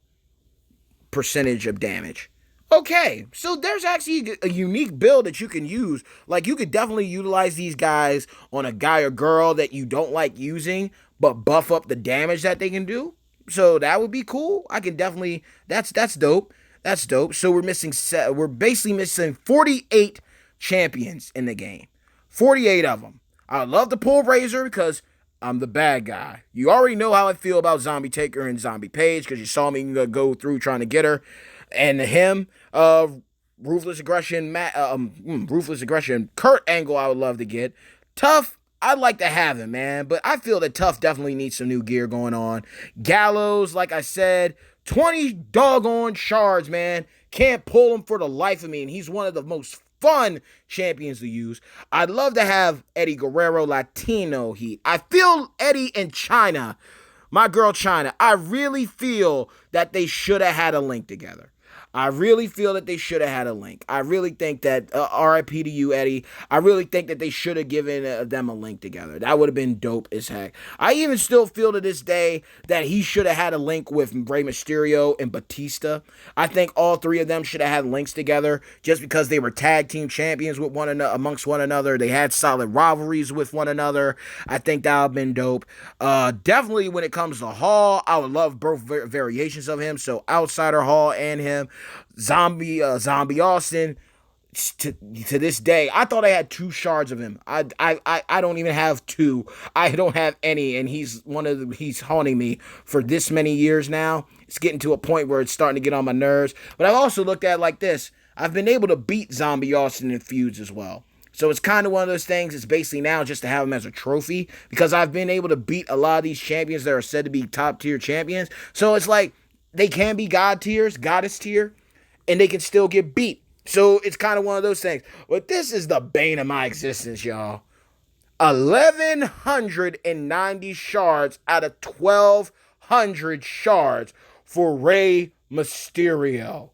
percentage of damage. Okay, so there's actually a unique build that you can use. Like, you could definitely utilize these guys on a guy or girl that you don't like using, but buff up the damage that they can do. So that would be cool. I can definitely, that's dope. That's dope. So we're basically missing 48 champions in the game. 48 of them. I love to pull Razor because I'm the bad guy. You already know how I feel about Zombie Taker and Zombie Page because you saw me go through trying to get her. And him, Ruthless Aggression, Kurt Angle I would love to get. Tough, I'd like to have him, man. But I feel that Tough definitely needs some new gear going on. Gallows, like I said, 20 doggone shards, man. Can't pull him for the life of me. And he's one of the most fun champions to use. I'd love to have Eddie Guerrero Latino Heat. I feel Eddie and China, my girl China, I really feel that they should have had a link together. I really feel that they should have had a link. I really think that, RIP to you, Eddie, I really think that they should have given them a link together. That would have been dope as heck. I even still feel to this day that he should have had a link with Rey Mysterio and Batista. I think all 3 of them should have had links together just because they were tag team champions with one another, amongst one another. They had solid rivalries with one another. I think that would have been dope. Definitely when it comes to Hall, I would love both variations of him. So Outsider Hall and him. Zombie Austin, to this day, I thought I had 2 shards of him. I don't even have 2. I don't have any, and he's haunting me for this many years now. It's getting to a point where it's starting to get on my nerves. But I've also looked at it like this. I've been able to beat Zombie Austin in feuds as well. So it's kind of one of those things. It's basically now just to have him as a trophy because I've been able to beat a lot of these champions that are said to be top tier champions. So it's like they can be goddess tier, and they can still get beat. So it's kind of one of those things. But this is the bane of my existence, y'all. 1,190 shards out of 1,200 shards for Rey Mysterio.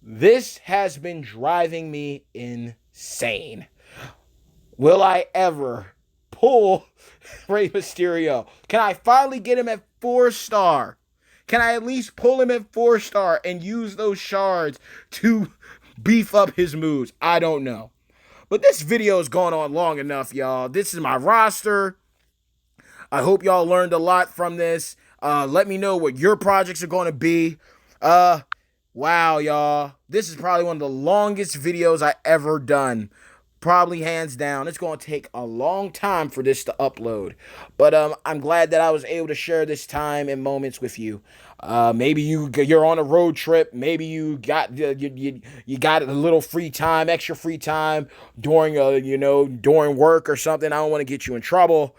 This has been driving me insane. Will I ever pull Rey Mysterio? Can I finally get him at 4-star? Can I at least pull him at 4-star and use those shards to beef up his moves? I don't know. But this video has gone on long enough, y'all. This is my roster. I hope y'all learned a lot from this. Let me know what your projects are going to be. Wow, y'all. This is probably one of the longest videos I ever done. Probably hands down. It's going to take a long time for this to upload. But I'm glad that I was able to share this time and moments with you. Maybe you're on a road trip. Maybe you got you got a little free time, extra free time during during work or something. I don't want to get you in trouble.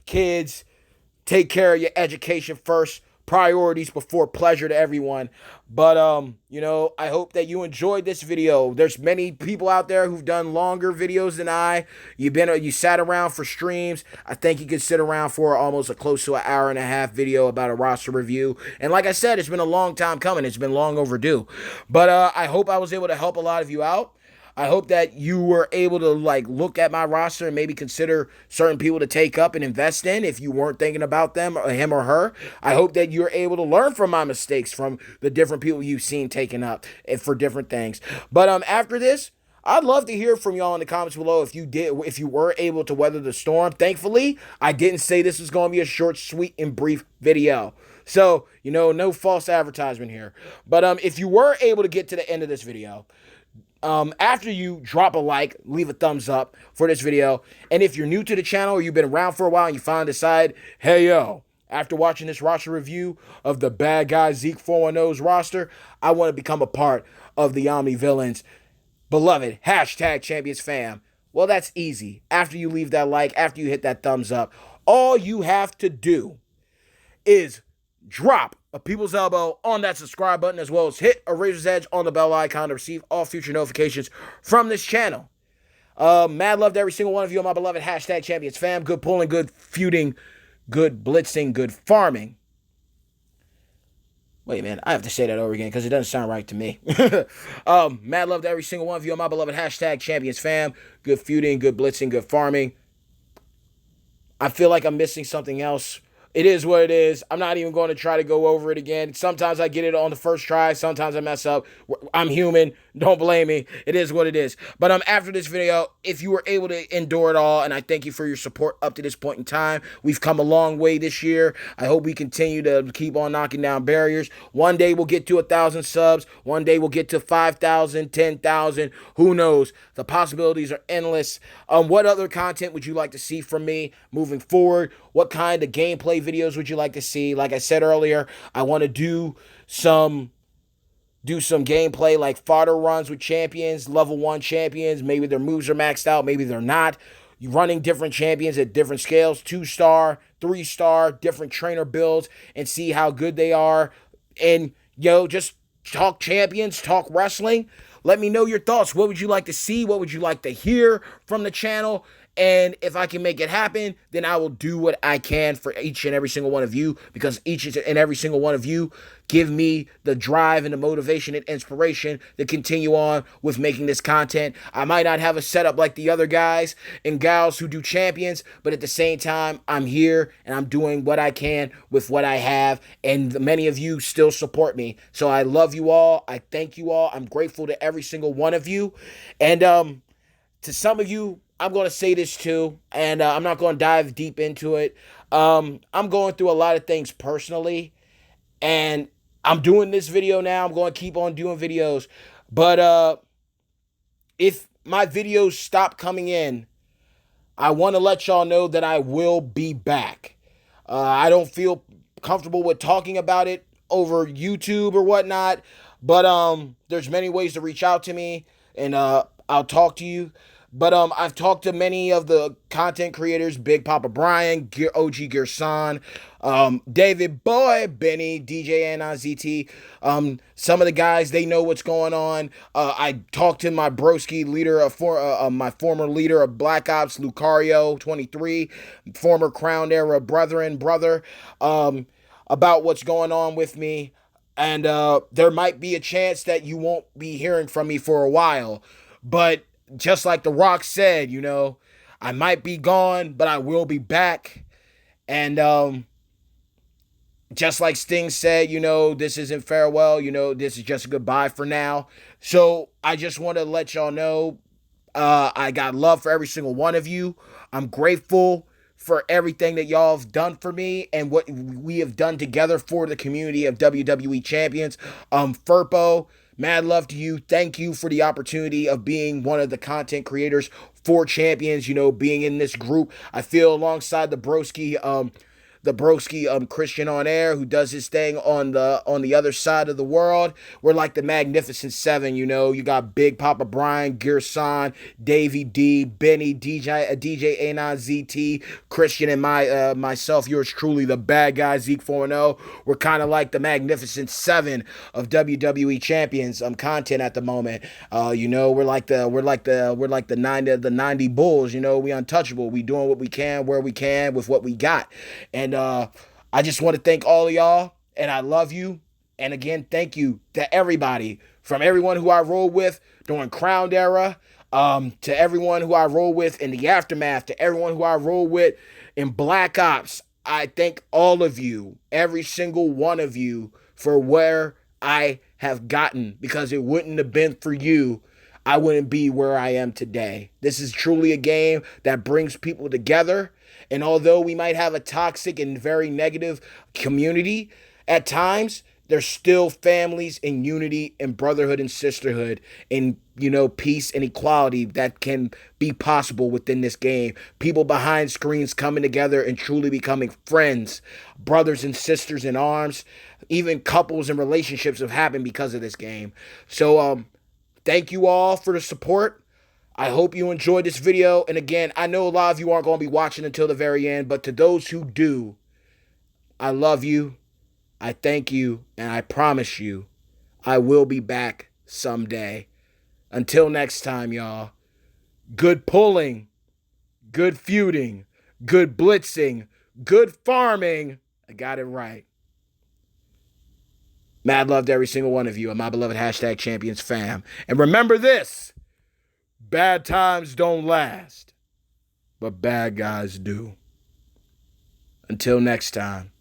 Kids, take care of your education first priorities before pleasure to everyone. But I hope that you enjoyed this video. There's many people out there who've done longer videos than I. You sat around for streams. I think you could sit around for almost a close to an hour and a half video about a roster review. And like I said, it's been a long time coming. It's been long overdue. But I hope I was able to help a lot of you out. I hope that you were able to look at my roster and maybe consider certain people to take up and invest in if you weren't thinking about them or him or her. I hope that you're able to learn from my mistakes from the different people you've seen taken up and for different things. But after this, I'd love to hear from y'all in the comments below if you were able to weather the storm. Thankfully, I didn't say this was going to be a short, sweet, and brief video. So, no false advertisement here. But if you were able to get to the end of this video, after you drop a like, leave a thumbs up for this video. And if you're new to the channel or you've been around for a while and you finally decide, hey, yo, after watching this roster review of the Bad Guy Zeke 410's roster, I want to become a part of the Omni Villains beloved #Champions fam. Well, that's easy. After you leave that like, after you hit that thumbs up, all you have to do is drop a people's elbow on that subscribe button, as well as hit a razor's edge on the bell icon to receive all future notifications from this channel. Mad love to every single one of you, my beloved #Champions fam. Good pulling, good feuding, good blitzing, good farming. Wait, man, I have to say that over again because it doesn't sound right to me. Mad love to every single one of you, my beloved #Champions fam. Good feuding, good blitzing, good farming. I feel like I'm missing something else. It is what it is. I'm not even going to try to go over it again. Sometimes I get it on the first try. Sometimes I mess up. I'm human. Don't blame me. It is what it is. But after this video, if you were able to endure it all, and I thank you for your support up to this point in time. We've come a long way this year. I hope we continue to keep on knocking down barriers. One day we'll get to 1,000 subs. One day we'll get to 5,000, 10,000. Who knows? The possibilities are endless. What other content would you like to see from me moving forward? What kind of gameplay videos would you like to see? Like I said earlier, I want to do some gameplay like fodder runs with champions, level 1 champions. Maybe their moves are maxed out, maybe they're not. You're running different champions at different scales, 2-star, 3-star, different trainer builds, and see how good they are. And just talk champions, talk wrestling. Let me know your thoughts. What would you like to see? What would you like to hear from the channel? And if I can make it happen, then I will do what I can for each and every single one of you, because each and every single one of you give me the drive and the motivation and inspiration to continue on with making this content. I might not have a setup like the other guys and gals who do champions, but at the same time, I'm here and I'm doing what I can with what I have, and many of you still support me. So I love you all. I thank you all. I'm grateful to every single one of you. And to some of you, I'm going to say this too, and I'm not going to dive deep into it. I'm going through a lot of things personally, and I'm doing this video now. I'm going to keep on doing videos. But if my videos stop coming in, I want to let y'all know that I will be back. I don't feel comfortable with talking about it over YouTube or whatnot, but there's many ways to reach out to me, and I'll talk to you. But I've talked to many of the content creators, Big Papa Brian, OG Gerson, David Boy, Benny, DJ NIZT. Some of the guys, they know what's going on. I talked to my broski leader, my former leader of Black Ops, Lucario 23, former Crown Era brother, about what's going on with me. And there might be a chance that you won't be hearing from me for a while. But just like The Rock said, I might be gone, but I will be back. And just like Sting said, this isn't farewell. This is just a goodbye for now. So I just want to let y'all know I got love for every single one of you. I'm grateful for everything that y'all have done for me and what we have done together for the community of WWE champions. Furpo, mad love to you. Thank you for the opportunity of being one of the content creators for champions, being in this group. I feel alongside the broski, the broski Christian on air who does his thing on the other side of the world. We're like the Magnificent Seven, you know. You got Big Papa Brian, Gerson, Davey D, Benny, DJ Anon ZT, Christian, and myself, yours truly, the bad guy Zeke 4-0. We're kind of like the Magnificent Seven of WWE champions content at the moment. You know, we're like the 90 Bulls. You know, we untouchable. We doing what we can, where we can, with what we got. And I just want to thank all of y'all, and I love you. And again, thank you to everybody, from everyone who I rolled with during Crown Era, to everyone who I rolled with in the Aftermath, to everyone who I rolled with in Black Ops. I thank all of you, every single one of you, for where I have gotten, because it wouldn't have been for you, I wouldn't be where I am today. This is truly a game that brings people together. And although we might have a toxic and very negative community at times, there's still families and unity and brotherhood and sisterhood and, you know, peace and equality that can be possible within this game. People behind screens coming together and truly becoming friends, brothers and sisters in arms. Even couples and relationships have happened because of this game. So, thank you all for the support. I hope you enjoyed this video. And again, I know a lot of you aren't going to be watching until the very end, but to those who do, I love you. I thank you, and I promise you, I will be back someday. Until next time, y'all, good pulling, good feuding, good blitzing, good farming. I got it right. Mad love to every single one of you and my beloved #champions fam. And remember this, bad times don't last, but bad guys do. Until next time.